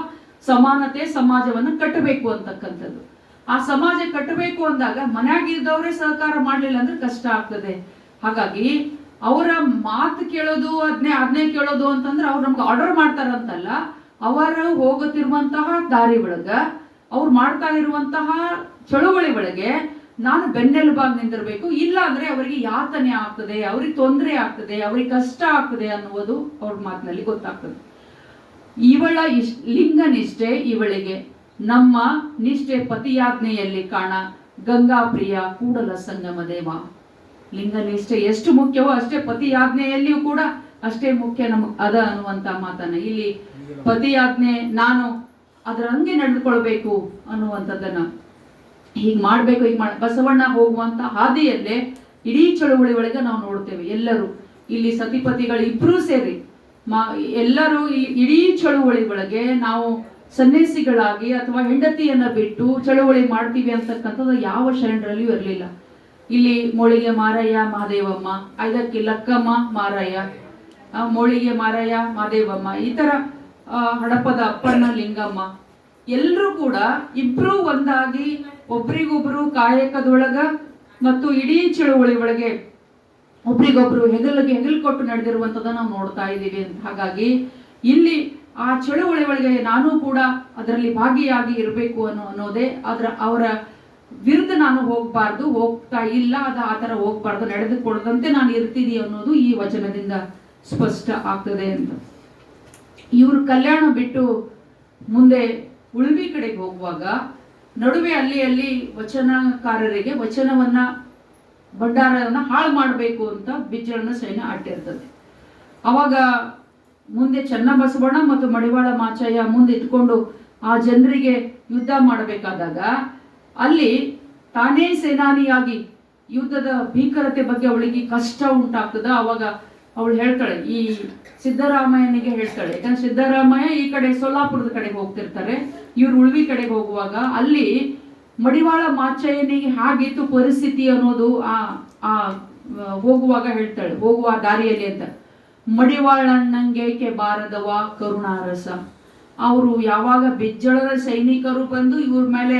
ಸಮಾನತೆ ಸಮಾಜವನ್ನು ಕಟ್ಟಬೇಕು ಅಂತಕ್ಕಂಥದ್ದು. ಆ ಸಮಾಜ ಕಟ್ಟಬೇಕು ಅಂದಾಗ ಮನೆಯಾಗಿದ್ದವರೇ ಸಹಕಾರ ಮಾಡ್ಲಿಲ್ಲ ಅಂದ್ರೆ ಕಷ್ಟ ಆಗ್ತದೆ. ಹಾಗಾಗಿ ಅವರ ಮಾತು ಕೇಳೋದು, ಆಜ್ಞೆ ಕೇಳೋದು ಅಂತಂದ್ರೆ ಅವ್ರು ನಮ್ಗೆ ಆರ್ಡರ್ ಮಾಡ್ತಾರಂತಲ್ಲ, ಅವರು ಹೋಗುತ್ತಿರುವಂತಹ ದಾರಿ ಒಳಗ ಅವ್ರು ಮಾಡ್ತಾ ಇರುವಂತಹ ಚಳುವಳಿ ಒಳಗೆ ನಾನು ಬೆನ್ನೆಲುಬಾಗಿ ನಿಂದಿರ್ಬೇಕು. ಇಲ್ಲ ಅಂದ್ರೆ ಅವರಿಗೆ ಯಾತನೆ ಆಗ್ತದೆ, ಅವ್ರಿಗೆ ತೊಂದರೆ ಆಗ್ತದೆ, ಅವ್ರಿಗೆ ಕಷ್ಟ ಆಗ್ತದೆ ಅನ್ನುವುದು ಅವ್ರ ಮಾತಿನಲ್ಲಿ ಗೊತ್ತಾಗ್ತದೆ. ಇವಳ ಲಿಂಗ ನಿಷ್ಠೆ ಇವಳಿಗೆ, ನಮ್ಮ ನಿಷ್ಠೆ ಪತಿಯಾಜ್ಞೆಯಲ್ಲಿ ಕಾಣ ಗಂಗಾಪ್ರಿಯ ಕೂಡಲ ಸಂಗಮ ದೇವ. ಲಿಂಗ ನಿಷ್ಠೆ ಎಷ್ಟು ಮುಖ್ಯವೋ ಅಷ್ಟೇ ಪತಿಯಾಜ್ಞೆಯಲ್ಲಿಯೂ ಕೂಡ ಅಷ್ಟೇ ಮುಖ್ಯ ನಮಗ್ ಅದ ಅನ್ನುವಂತ ಮಾತನ್ನ ಇಲ್ಲಿ ಪತಿಯಾಜ್ಞೆ ನಾನು ಅದರ ಹಂಗೆ ನಡೆದುಕೊಳ್ಬೇಕು ಅನ್ನುವಂಥದ್ದನ್ನ ಹೀಗ್ ಮಾಡ್ಬೇಕು. ಬಸವಣ್ಣ ಹೋಗುವಂತ ಹಾದಿಯಲ್ಲೇ ಇಡೀ ಚಳುವಳಿ ಒಳಗೆ ನಾವು ನೋಡ್ತೇವೆ. ಎಲ್ಲರೂ ಇಲ್ಲಿ ಸತಿಪತಿಗಳು ಇಬ್ರು ಸೇರಿ ಎಲ್ಲರೂ ಇಡೀ ಚಳುವಳಿ ಒಳಗೆ ನಾವು ಸನ್ಯಾಸಿಗಳಾಗಿ ಅಥವಾ ಹೆಂಡತಿಯನ್ನ ಬಿಟ್ಟು ಚಳುವಳಿ ಮಾಡ್ತೀವಿ ಅಂತಕ್ಕಂಥದ್ದು ಯಾವ ಶರಣರಲ್ಲಿಯೂ ಇರಲಿಲ್ಲ. ಇಲ್ಲಿ ಮೋಳಿಗೆ ಮಾರಯ್ಯ ಮಹಾದೇವಮ್ಮ, ಐದಕ್ಕೆ ಲಕ್ಕಮ್ಮ ಮಾರಯ್ಯ, ಮೋಳಿಗೆ ಮಾರಯ್ಯ ಮಹಾದೇವಮ್ಮ, ಈ ತರ ಹಡಪದ ಅಪ್ಪಣ್ಣ ಲಿಂಗಮ್ಮ, ಎಲ್ಲರೂ ಕೂಡ ಇಬ್ರು ಒಂದಾಗಿ ಒಬ್ರಿಗೊಬ್ರು ಕಾಯಕದೊಳಗ ಮತ್ತು ಇಡೀ ಚಳುವಳಿ ಒಳಗೆ ಒಬ್ರಿಗೊಬ್ರು ಹೆಗಲು ಕೊಟ್ಟು ನಡೆದಿರುವಂತದನ್ನ ನಾವು ನೋಡ್ತಾ ಇದ್ದೀವಿ ಅಂತ. ಹಾಗಾಗಿ ಇಲ್ಲಿ ಆ ಚಳುವಳಿ ಒಳಗೆ ನಾನು ಕೂಡ ಅದರಲ್ಲಿ ಭಾಗಿಯಾಗಿ ಇರಬೇಕು ಅನ್ನೋದೇ ಅವರ ವಿರುದ್ಧ ನಾನು ಹೋಗ್ಬಾರ್ದು, ಹೋಗ್ತಾ ಇಲ್ಲ, ಆ ತರ ಹೋಗ್ಬಾರ್ದು, ನಡೆದುಕೊಡದಂತೆ ನಾನು ಇರ್ತೀನಿ ಅನ್ನೋದು ಈ ವಚನದಿಂದ ಸ್ಪಷ್ಟ ಆಗ್ತದೆ ಅಂತ. ಇವರು ಕಲ್ಯಾಣ ಬಿಟ್ಟು ಮುಂದೆ ಉಳುವಿ ಕಡೆಗೆ ಹೋಗುವಾಗ ನಡುವೆ ಅಲ್ಲಿ ವಚನಕಾರರಿಗೆ ವಚನವನ್ನ ಭಂಡಾರವನ್ನ ಹಾಳು ಮಾಡಬೇಕು ಅಂತ ಬಿಜ್ಜಳನ ಸೈನ್ಯ ಅಟ್ಟಿರ್ತದೆ. ಅವಾಗ ಮುಂದೆ ಚನ್ನಬಸವಣ್ಣ ಮತ್ತು ಮಡಿವಾಳ ಮಾಚಯ್ಯ ಮುಂದೆ ಇಟ್ಕೊಂಡು ಆ ಜನರಿಗೆ ಯುದ್ಧ ಮಾಡಬೇಕಾದಾಗ ಅಲ್ಲಿ ತಾನೇ ಸೇನಾನಿಯಾಗಿ ಯುದ್ಧದ ಭೀಕರತೆ ಬಗ್ಗೆ ಅವಳಿಗೆ ಕಷ್ಟ ಉಂಟಾಗ್ತದ. ಅವಾಗ ಅವಳು ಹೇಳ್ತಾಳೆ, ಈ ಸಿದ್ದರಾಮಯ್ಯನಿಗೆ ಹೇಳ್ತಾಳೆ, ಯಾಕಂದ್ರೆ ಸಿದ್ದರಾಮಯ್ಯ ಈ ಕಡೆ ಸೊಲ್ಲಾಪುರದ ಕಡೆಗೆ ಹೋಗ್ತಿರ್ತಾರೆ, ಇವ್ರು ಉಳ್ವಿ ಕಡೆಗೆ ಹೋಗುವಾಗ ಅಲ್ಲಿ ಮಡಿವಾಳ ಮಾಚಯ್ಯನಿಗೆ ಹಾಗಿತ್ತು ಪರಿಸ್ಥಿತಿ ಅನ್ನೋದು ಆ ಹೋಗುವಾಗ ಹೇಳ್ತಾಳೆ, ಹೋಗುವ ದಾರಿಯಲ್ಲಿ ಅಂತ. ಮಡಿವಾಳಣ್ಣಂಗೇಕೆ ಬಾರದವ ಕರುಣಾರಸ. ಅವರು ಯಾವಾಗ ಬಿಜ್ಜಳದ ಸೈನಿಕರು ಬಂದು ಇವ್ರ ಮೇಲೆ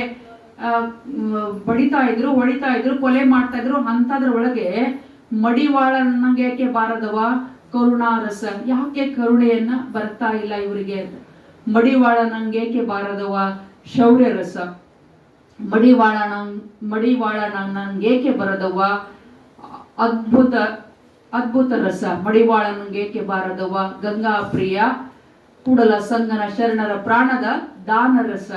ಹೊಡಿತಾ ಇದ್ರು, ಕೊಲೆ ಮಾಡ್ತಾ ಇದ್ರು, ಅಂತದ್ರ ಒಳಗೆ ಮಡಿವಾಳಣ್ಣಂಗೇಕೆ ಬಾರದವ ಕರುಣಾರಸ, ಯಾಕೆ ಕರುಣೆಯನ್ನ ಬರ್ತಾ ಇಲ್ಲ ಇವರಿಗೆ ಅಂತ. ಮಡಿವಾಳನಂಗೇಕೆ ಬಾರದವ ಶೌರ್ಯ ರಸ, ಮಡಿವಾಳನಂಗೇಕೆ ಬರದವ ಅದ್ಭುತ ರಸ, ಮಡಿವಾಳನಂಗೇಕೆ ಬಾರದವ ಗಂಗಾ ಪ್ರಿಯ ಕೂಡಲ ಸಂಗನ ಶರಣರ ಪ್ರಾಣದ ದಾನರಸ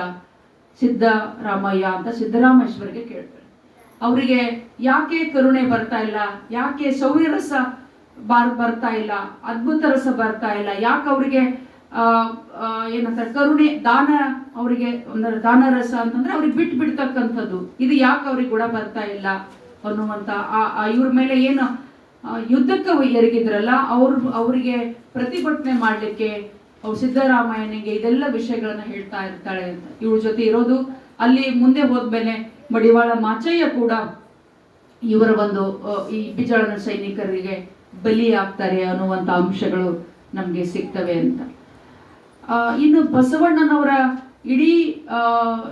ಸಿದ್ದರಾಮಯ್ಯ ಅಂತ ಸಿದ್ದರಾಮೇಶ್ವರಿಗೆ ಕೇಳ್ತಾರೆ. ಅವರಿಗೆ ಯಾಕೆ ಕರುಣೆ ಬರ್ತಾ ಇಲ್ಲ, ಯಾಕೆ ಶೌರ್ಯ ರಸ ಬರ್ತಾ ಇಲ್ಲ, ಅದ್ಭುತ ರಸ ಬರ್ತಾ ಇಲ್ಲ, ಯಾಕೆ ಅವರಿಗೆ ಏನಂತಾರೆ ಕರುಣೆ ದಾನ, ಅವರಿಗೆ ದಾನ ರಸ ಅಂತಂದ್ರೆ ಅವ್ರಿಗೆ ಬಿಟ್ಟು ಬಿಡ್ತಕ್ಕಂಥದ್ದು, ಇದು ಯಾಕೆ ಅವ್ರಿಗೆ ಕೂಡ ಬರ್ತಾ ಇಲ್ಲ ಅನ್ನುವಂತ ಇವ್ರ ಮೇಲೆ ಏನು ಯುದ್ಧಕ್ಕೆ ಎರಗಿದ್ರಲ್ಲ ಅವರಿಗೆ ಪ್ರತಿಭಟನೆ ಮಾಡ್ಲಿಕ್ಕೆ ಅವ್ರು ಸಿದ್ದರಾಮಯ್ಯನಿಗೆ ಇದೆಲ್ಲ ವಿಷಯಗಳನ್ನ ಹೇಳ್ತಾ ಇರ್ತಾಳೆ ಅಂತ. ಇವಳ ಜೊತೆ ಇರೋದು ಅಲ್ಲಿ ಮುಂದೆ ಹೋದ್ಮೇಲೆ ಮಡಿವಾಳ ಮಾಚಯ್ಯ ಕೂಡ ಇವರ ಒಂದು ಈ ಬಿಜ್ಜಳನ ಸೈನಿಕರಿಗೆ ಬಲಿ ಆಗ್ತಾರೆ ಅನ್ನುವಂತ ಅಂಶಗಳು ನಮ್ಗೆ ಸಿಗ್ತವೆ ಅಂತ. ಇನ್ನು ಬಸವಣ್ಣನವರ ಇಡೀ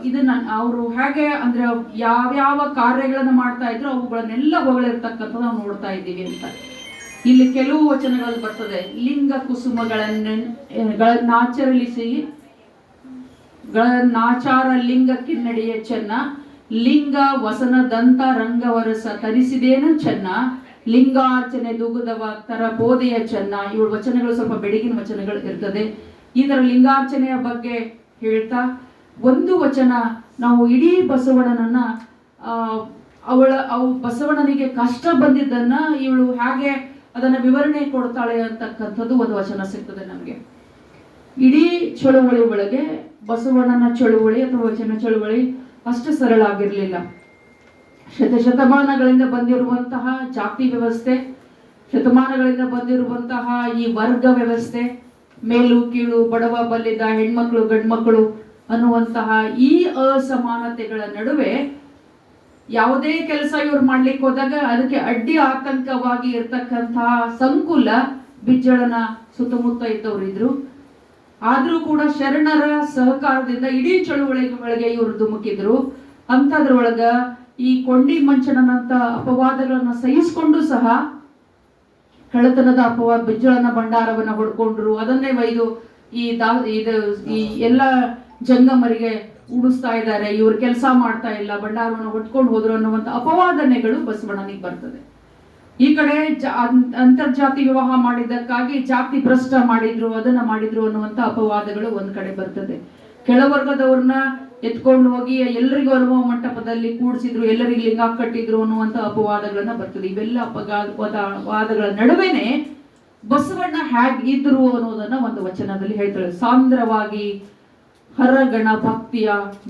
ಇದನ್ನ ಅವರು ಹೇಗೆ ಅಂದ್ರೆ ಯಾವ್ಯಾವ ಕಾರ್ಯಗಳನ್ನ ಮಾಡ್ತಾ ಇದ್ರು ಅವುಗಳನ್ನೆಲ್ಲ ಹೊಗಳಿರ್ತಕ್ಕಂಥ ನಾವು ನೋಡ್ತಾ ಇದ್ದೀವಿ ಅಂತ. ಇಲ್ಲಿ ಕೆಲವು ವಚನಗಳಲ್ಲಿ ಬರ್ತದೆ, ಲಿಂಗ ಕುಸುಮಗಳನ್ನಾಚರಿಸಿ ಗಳನ್ನಾಚಾರ ಲಿಂಗ ಕಿನ್ನಡಿಯ ಚೆನ್ನ, ಲಿಂಗ ವಸನದಂತ ರಂಗವರಸ ತರಿಸಿದೇನು ಚೆನ್ನ, ಲಿಂಗಾರ್ಚನೆ ದುಗುದವ ತರ ಬೋಧೆಯ ಚೆನ್ನ. ಇವಳ ವಚನಗಳು ಸ್ವಲ್ಪ ಬೆಳಗಿನ ವಚನಗಳು ಇರ್ತದೆ. ಈ ತರ ಲಿಂಗಾರ್ಚನೆಯ ಬಗ್ಗೆ ಹೇಳ್ತಾ ಒಂದು ವಚನ ನಾವು ಇಡೀ ಬಸವಣ್ಣನನ್ನ ಬಸವಣ್ಣನಿಗೆ ಕಷ್ಟ ಬಂದಿದ್ದನ್ನ ಇವಳು ಹೇಗೆ ಅದನ್ನ ವಿವರಣೆ ಕೊಡ್ತಾಳೆ ಅಂತಕ್ಕಂಥದ್ದು ಒಂದು ವಚನ ಸಿಗ್ತದೆ ನಮಗೆ. ಇಡೀ ಚಳುವಳಿ ಒಳಗೆ ಬಸವಣ್ಣನ ಚಳುವಳಿ ಅಥವಾ ವಚನ ಚಳುವಳಿ ಅಷ್ಟು ಸರಳ ಆಗಿರ್ಲಿಲ್ಲ. ಶತಮಾನಗಳಿಂದ ಬಂದಿರುವಂತಹ ಜಾತಿ ವ್ಯವಸ್ಥೆ, ಶತಮಾನಗಳಿಂದ ಬಂದಿರುವಂತಹ ಈ ವರ್ಗ ವ್ಯವಸ್ಥೆ, ಮೇಲು ಕೀಳು, ಬಡವ ಬಲ್ಲಿದ, ಹೆಣ್ಮಕ್ಳು ಗಂಡ್ಮಕ್ಳು ಅನ್ನುವಂತಹ ಈ ಅಸಮಾನತೆಗಳ ನಡುವೆ ಯಾವುದೇ ಕೆಲಸ ಇವ್ರು ಮಾಡ್ಲಿಕ್ಕೆ ಹೋದಾಗ ಅದಕ್ಕೆ ಅಡ್ಡಿ ಆತಂಕವಾಗಿ ಇರ್ತಕ್ಕಂತಹ ಸಂಕುಲ ಬಿಜ್ಜಳನ ಸುತ್ತಮುತ್ತ ಇದ್ದವ್ರು ಇದ್ರು. ಆದ್ರೂ ಕೂಡ ಶರಣರ ಸಹಕಾರದಿಂದ ಇಡೀ ಚಳುವಳಿಗಳಿಗೆ ಇವರು ಧುಮುಕಿದ್ರು. ಅಂತದ್ರೊಳಗ ಈ ಕೊಂಡಿ ಮಂಚನಂತ ಅಪವಾದಗಳನ್ನ ಸಹಿಸಿಕೊಂಡು ಸಹ ಕಳ್ಳತನದ ಅಪವಾದ ಬಿಜ್ಜಳನ ಭಂಡಾರವನ್ನ ಹೊಡ್ಕೊಂಡ್ರು, ಅದನ್ನೇ ಒಯ್ದು ಈ ಎಲ್ಲ ಜಂಗಮರಿಗೆ ಉಡಿಸ್ತಾ ಇದ್ದಾರೆ, ಇವ್ರು ಕೆಲಸ ಮಾಡ್ತಾ ಇಲ್ಲ, ಭಂಡಾರವನ್ನು ಹೊಡ್ಕೊಂಡು ಹೋದ್ರು ಅನ್ನುವಂತ ಅಪವಾದನೆಗಳು ಬಸವಣ್ಣನಿಗೆ ಬರ್ತದೆ. ಈ ಕಡೆ ಅಂತರ್ಜಾತಿ ವಿವಾಹ ಮಾಡಿದ್ದಕ್ಕಾಗಿ ಜಾತಿ ಭ್ರಷ್ಟ ಮಾಡಿದ್ರು, ಅದನ್ನ ಮಾಡಿದ್ರು ಅನ್ನುವಂತ ಅಪವಾದಗಳು ಒಂದ್ ಕಡೆ ಬರ್ತದೆ. ಕೆಳವರ್ಗದವ್ರನ್ನ ಎತ್ಕೊಂಡು ಹೋಗಿ ಎಲ್ಲರಿಗೂ ಅನುಭವ ಮಂಟಪದಲ್ಲಿ ಕೂಡಿಸಿದ್ರು, ಎಲ್ಲರಿಗೂ ಲಿಂಗ ಕಟ್ಟಿದ್ರು ಅನ್ನುವಂತ ಅಪವಾದಗಳನ್ನ ಬರ್ತದೆ. ಇವೆಲ್ಲ ಅಪವಾದಗಳ ನಡುವೆನೆ ಬಸವಣ್ಣ ಹೇಗಿದ್ರು ಅನ್ನೋದನ್ನ ಒಂದು ವಚನದಲ್ಲಿ ಹೇಳ್ತಾಳೆ. ಸಾಂದ್ರವಾಗಿ ಹರಗಣ ಭಕ್ತಿಯ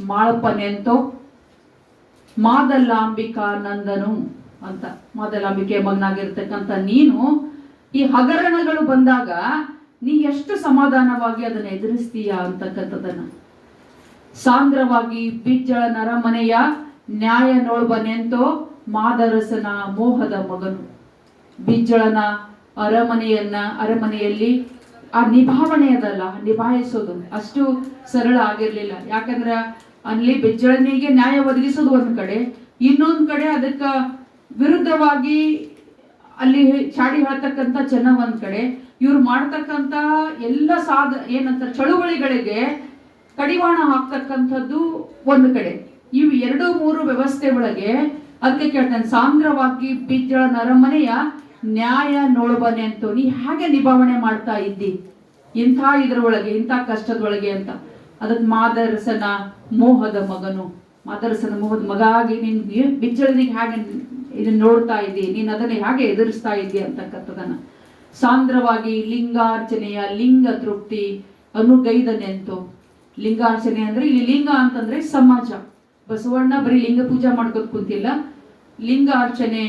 ಮಾಳಪ್ಪನೆಂತೋ ಮಾದಲ್ಲಾಂಬಿಕಾ ನಂದನು ಅಂತ. ಮಾದಲ್ಲಾಂಬಿಕೆ ಮಗನಾಗಿರ್ತಕ್ಕಂಥ ನೀನು ಈ ಹಗರಣಗಳು ಬಂದಾಗ ನೀ ಎಷ್ಟು ಸಮಾಧಾನವಾಗಿ ಅದನ್ನ ಎದುರಿಸ್ತೀಯ ಅಂತಕ್ಕಂಥದನ್ನ. ಸಾಂದ್ರವಾಗಿ ಬಿಜ್ಜಳನ ಅರಮನೆಯ ನ್ಯಾಯ ನೋಳ್ಬನೆಂತೋ ಮಾದರಸನ ಮೋಹದ ಮಗನು. ಬಿಜ್ಜಳನ ಅರಮನೆಯಲ್ಲಿ ಆ ನಿಭಾವಣೆ ಅದಲ್ಲ, ನಿಭಾಯಿಸೋದು ಅಷ್ಟು ಸರಳ ಆಗಿರ್ಲಿಲ್ಲ. ಯಾಕಂದ್ರೆ ಅಲ್ಲಿ ಬಿಜ್ಜಳನಿಗೆ ನ್ಯಾಯ ಒದಗಿಸೋದು ಒಂದ್ ಕಡೆ, ಇನ್ನೊಂದ್ ಕಡೆ ಅದಕ್ಕ ವಿರುದ್ಧವಾಗಿ ಅಲ್ಲಿ ಚಾಡಿ ಹೇಳ್ತಕ್ಕಂಥ ಜನ ಒಂದ್ ಕಡೆ, ಇವ್ರು ಮಾಡ್ತಕ್ಕಂಥ ಎಲ್ಲ ಏನಂತಾರೆ ಚಳುವಳಿಗಳಿಗೆ ಕಡಿವಾಣ ಹಾಕ್ತಕ್ಕಂಥದ್ದು ಒಂದು ಕಡೆ. ಇವು 2-3 ವ್ಯವಸ್ಥೆ ಒಳಗೆ ಅದಕ್ಕೆ ಕೇಳ್ತಾನೆ, ಸಾಂದ್ರವಾಗಿ ಬಿಜ್ಜಳನ ಅರಮನೆಯ ನ್ಯಾಯ ನೋಡ್ಬನೆ ಅಂತೂ ನೀ ಹೇಗೆ ನಿಭಾವಣೆ ಮಾಡ್ತಾ ಇದ್ದಿ ಇಂಥ ಇದ್ರೊಳಗೆ, ಇಂಥ ಕಷ್ಟದೊಳಗೆ ಅಂತ. ಅದಕ್ಕೆ ಮಾದರಸನ ಮೋಹದ ಮಗನು, ಮಾದರಸನ ಮೋಹದ ಮಗ ಆಗಿ ನೀನ್ ಬಿಜ್ಜಳನಿಗೆ ಹೇಗೆ ಇದನ್ನ ನೋಡ್ತಾ ಇದ್ದಿ, ನೀನ್ ಅದನ್ನ ಹೇಗೆ ಎದುರಿಸ್ತಾ ಇದ್ದಿ ಅಂತಕ್ಕಂಥದನ್ನ. ಸಾಂದ್ರವಾಗಿ ಲಿಂಗಾರ್ಚನೆಯ ಲಿಂಗ ತೃಪ್ತಿ ಅನುಗೈದನೆಂತು. ಲಿಂಗಾರ್ಚನೆ ಅಂದ್ರೆ ಇಲ್ಲಿ ಲಿಂಗ ಅಂತಂದ್ರೆ ಸಮಾಜ. ಬಸವಣ್ಣ ಬರೀ ಲಿಂಗ ಪೂಜೆ ಮಾಡ್ಕೋತ ಕುಂತಿಲ್ಲ. ಲಿಂಗಾರ್ಚನೆ,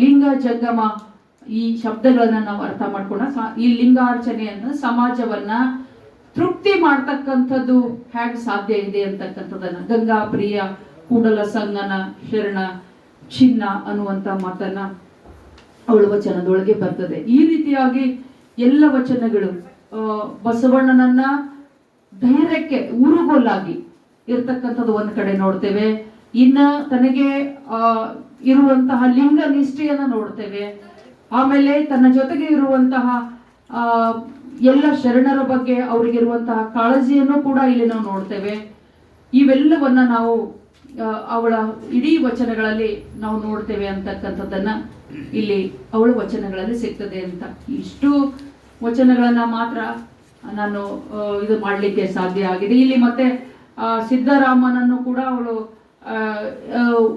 ಲಿಂಗ ಜಂಗಮ ಈ ಶಬ್ದಗಳನ್ನ ನಾವು ಅರ್ಥ ಮಾಡ್ಕೊಂಡ ಈ ಲಿಂಗಾರ್ಚನೆ ಅಂದ್ರೆ ಸಮಾಜವನ್ನ ತೃಪ್ತಿ ಮಾಡ್ತಕ್ಕಂಥದ್ದು ಹೇಗೆ ಸಾಧ್ಯ ಇದೆ ಅಂತಕ್ಕಂಥದನ್ನ. ಗಂಗಾ ಪ್ರಿಯ ಕೂಡಲ ಸಂಗನ ಶರಣ ಚಿನ್ನ ಅನ್ನುವಂತ ಮಾತನ್ನ ಅವಳ ವಚನದೊಳಗೆ ಬರ್ತದೆ. ಈ ರೀತಿಯಾಗಿ ಎಲ್ಲ ವಚನಗಳು ಬಸವಣ್ಣನನ್ನ ಧೈರ್ಯಕ್ಕೆ ಊರುಗೋಲಾಗಿ ಇರ್ತಕ್ಕಂಥದ್ದು ಒಂದ್ ಕಡೆ ನೋಡ್ತೇವೆ. ಇನ್ನ ತನಗೆ ಇರುವಂತಹ ಲಿಂಗ ನಿಷ್ಠೆಯನ್ನ ನೋಡ್ತೇವೆ. ಆಮೇಲೆ ತನ್ನ ಜೊತೆಗೆ ಇರುವಂತಹ ಎಲ್ಲ ಶರಣರ ಬಗ್ಗೆ ಅವರಿಗಿರುವಂತಹ ಕಾಳಜಿಯನ್ನು ಕೂಡ ಇಲ್ಲಿ ನಾವು ನೋಡ್ತೇವೆ. ಇವೆಲ್ಲವನ್ನ ನಾವು ಅವಳ ಇಡೀ ವಚನಗಳಲ್ಲಿ ನಾವು ನೋಡ್ತೇವೆ ಅಂತಕ್ಕಂಥದ್ದನ್ನ ಇಲ್ಲಿ ಅವಳ ವಚನಗಳಲ್ಲಿ ಸಿಗ್ತದೆ ಅಂತ. ಇಷ್ಟು ವಚನಗಳನ್ನ ಮಾತ್ರ ನಾನು ಇದು ಮಾಡಲಿಕ್ಕೆ ಸಾಧ್ಯ ಆಗಿದೆ. ಇಲ್ಲಿ ಮತ್ತೆ ಸಿದ್ದರಾಮನನ್ನು ಕೂಡ ಅವಳು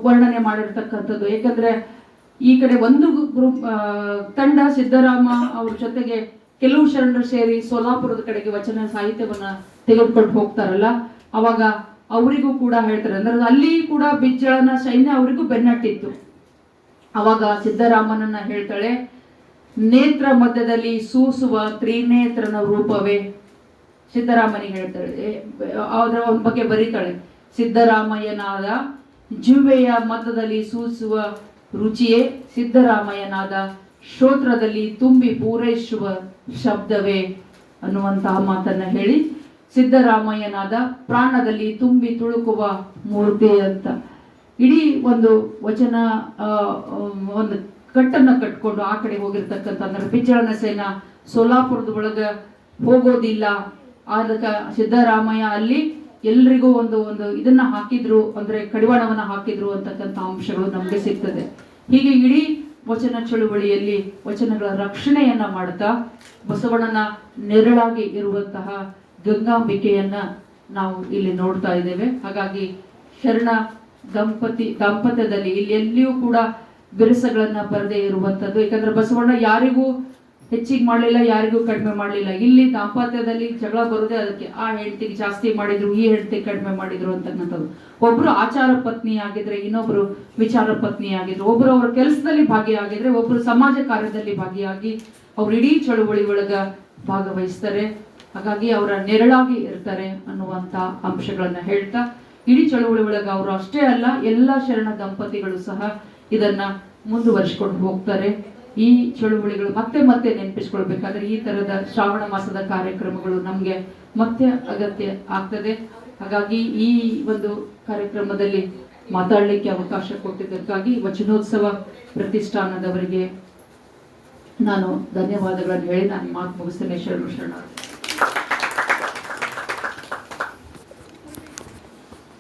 ವರ್ಣನೆ ಮಾಡಿರ್ತಕ್ಕಂಥದ್ದು. ಯಾಕಂದ್ರೆ ಈ ಕಡೆ ಒಂದು ಗ್ರೂಪ್ ತಂಡ ಸಿದ್ದರಾಮ ಅವ್ರ ಜೊತೆಗೆ ಕೆಲವು ಶರಣರು ಸೇರಿ ಸೋಲಾಪುರದ ಕಡೆಗೆ ವಚನ ಸಾಹಿತ್ಯವನ್ನ ತೆಗೆದುಕೊಂಡು ಹೋಗ್ತಾರಲ್ಲ, ಅವಾಗ ಅವರಿಗೂ ಕೂಡ ಹೇಳ್ತಾರೆ, ಅಂದ್ರೆ ಅಲ್ಲಿ ಕೂಡ ಬಿಜ್ಜಳನ ಸೈನ್ಯ ಅವರಿಗೂ ಬೆನ್ನಟ್ಟಿತ್ತು. ಅವಾಗ ಸಿದ್ದರಾಮನನ್ನ ಹೇಳ್ತಾಳೆ, ನೇತ್ರ ಮಧ್ಯದಲ್ಲಿ ಸೂಸುವ ತ್ರಿನೇತ್ರನ ರೂಪವೇ. ಸಿದ್ದರಾಮನಿಗೆ ಹೇಳ್ತಾಳೆ, ಅದರ ಒಂದ್ ಬಗ್ಗೆ ಬರೀತಾಳೆ, ಸಿದ್ದರಾಮಯ್ಯನಾದ ಜುವೆಯ ಮಧ್ಯದಲ್ಲಿ ಸೂಸುವ ರುಚಿಯೇ ಸಿದ್ದರಾಮಯ್ಯನಾದ ಶ್ರೋತ್ರದಲ್ಲಿ ತುಂಬಿ ಪೂರೈಸುವ ಶಬ್ದವೇ ಅನ್ನುವಂತಹ ಮಾತನ್ನ ಹೇಳಿ, ಸಿದ್ದರಾಮಯ್ಯನಾದ ಪ್ರಾಣದಲ್ಲಿ ತುಂಬಿ ತುಳುಕುವ ಮೂರ್ತಿ ಅಂತ ಇಡೀ ಒಂದು ವಚನ ಒಂದು ಕಟ್ಟನ್ನ ಕಟ್ಕೊಂಡು ಆ ಕಡೆ ಹೋಗಿರ್ತಕ್ಕಂಥ, ಅಂದ್ರೆ ಬಿಜ್ಜಳನ ಸೇನಾ ಸೋಲಾಪುರದ ಒಳಗ ಹೋಗೋದಿಲ್ಲ, ಅದಕ್ಕ ಸಿದ್ದರಾಮಯ್ಯ ಅಲ್ಲಿ ಎಲ್ರಿಗೂ ಒಂದು ಒಂದು ಇದನ್ನ ಹಾಕಿದ್ರು, ಅಂದ್ರೆ ಕಡಿವಾಣವನ್ನ ಹಾಕಿದ್ರು ಅಂತಕ್ಕಂಥ ಅಂಶಗಳು ನಮ್ಗೆ ಸಿಗ್ತದೆ. ಹೀಗೆ ಇಡೀ ವಚನ ಚಳುವಳಿಯಲ್ಲಿ ವಚನಗಳ ರಕ್ಷಣೆಯನ್ನ ಮಾಡ್ತಾ ಬಸವಣ್ಣನ ನೆರಳಾಗಿ ಇರುವಂತಹ ಗಂಗಾಂಬಿಕೆಯನ್ನ ನಾವು ಇಲ್ಲಿ ನೋಡ್ತಾ ಇದ್ದೇವೆ. ಹಾಗಾಗಿ ಶರಣ ದಾಂಪತ್ಯದಲ್ಲಿ ಇಲ್ಲಿ ಎಲ್ಲಿಯೂ ಕೂಡ ಬಿರುಸಗಳನ್ನ ಬರದೇ ಇರುವಂತದ್ದು. ಯಾಕಂದ್ರೆ ಬಸವಣ್ಣ ಯಾರಿಗೂ ಹೆಚ್ಚಿಗೆ ಮಾಡಲಿಲ್ಲ, ಯಾರಿಗೂ ಕಡಿಮೆ ಮಾಡಲಿಲ್ಲ. ಇಲ್ಲಿ ದಾಂಪತ್ಯದಲ್ಲಿ ಜಗಳ ಬರುದೇ ಅದಕ್ಕೆ, ಆ ಹೆಂಡತಿಗೆ ಜಾಸ್ತಿ ಮಾಡಿದ್ರು, ಈ ಹೆಂಡತಿಗೆ ಕಡಿಮೆ ಮಾಡಿದ್ರು ಅಂತಕ್ಕಂಥದ್ದು. ಒಬ್ರು ಆಚಾರ ಪತ್ನಿ ಆಗಿದ್ರೆ ಇನ್ನೊಬ್ರು ವಿಚಾರ ಪತ್ನಿ ಆಗಿದ್ರು, ಒಬ್ರು ಅವರ ಕೆಲಸದಲ್ಲಿ ಭಾಗಿಯಾಗಿದ್ರೆ ಒಬ್ರು ಸಮಾಜ ಕಾರ್ಯದಲ್ಲಿ ಭಾಗಿಯಾಗಿ ಅವ್ರು ಇಡೀ ಚಳುವಳಿ ಒಳಗ ಭಾಗವಹಿಸ್ತಾರೆ. ಹಾಗಾಗಿ ಅವರ ನೆರಳಾಗಿ ಇರ್ತಾರೆ ಅನ್ನುವಂತ ಅಂಶಗಳನ್ನ ಹೇಳ್ತಾ, ಇಡೀ ಚಳುವಳಿ ಒಳಗ ಅವರು ಅಷ್ಟೇ ಅಲ್ಲ, ಎಲ್ಲ ಶರಣ ದಂಪತಿಗಳು ಸಹ ಇದನ್ನ ಮುಂದುವರಿಸಿಕೊಂಡು ಹೋಗ್ತಾರೆ. ಈ ಚಳುವಳಿಗಳು ಮತ್ತೆ ಮತ್ತೆ ನೆನಪಿಸ್ಕೊಳ್ಬೇಕಾದ್ರೆ ಈ ತರದ ಶ್ರಾವಣ ಮಾಸದ ಕಾರ್ಯಕ್ರಮಗಳು ನಮ್ಗೆ ಮತ್ತೆ ಅಗತ್ಯ ಆಗ್ತದೆ. ಹಾಗಾಗಿ ಈ ಒಂದು ಕಾರ್ಯಕ್ರಮದಲ್ಲಿ ಮಾತಾಡಲಿಕ್ಕೆ ಅವಕಾಶ ಕೊಟ್ಟಿದ್ದಕ್ಕಾಗಿ ವಚನೋತ್ಸವ ಪ್ರತಿಷ್ಠಾನದವರಿಗೆ ನಾನು ಧನ್ಯವಾದಗಳನ್ನು ಹೇಳಿ ನಾನು ಮಾತು ಮುಗಿಸ್ತೇನೆ. ಶರಣ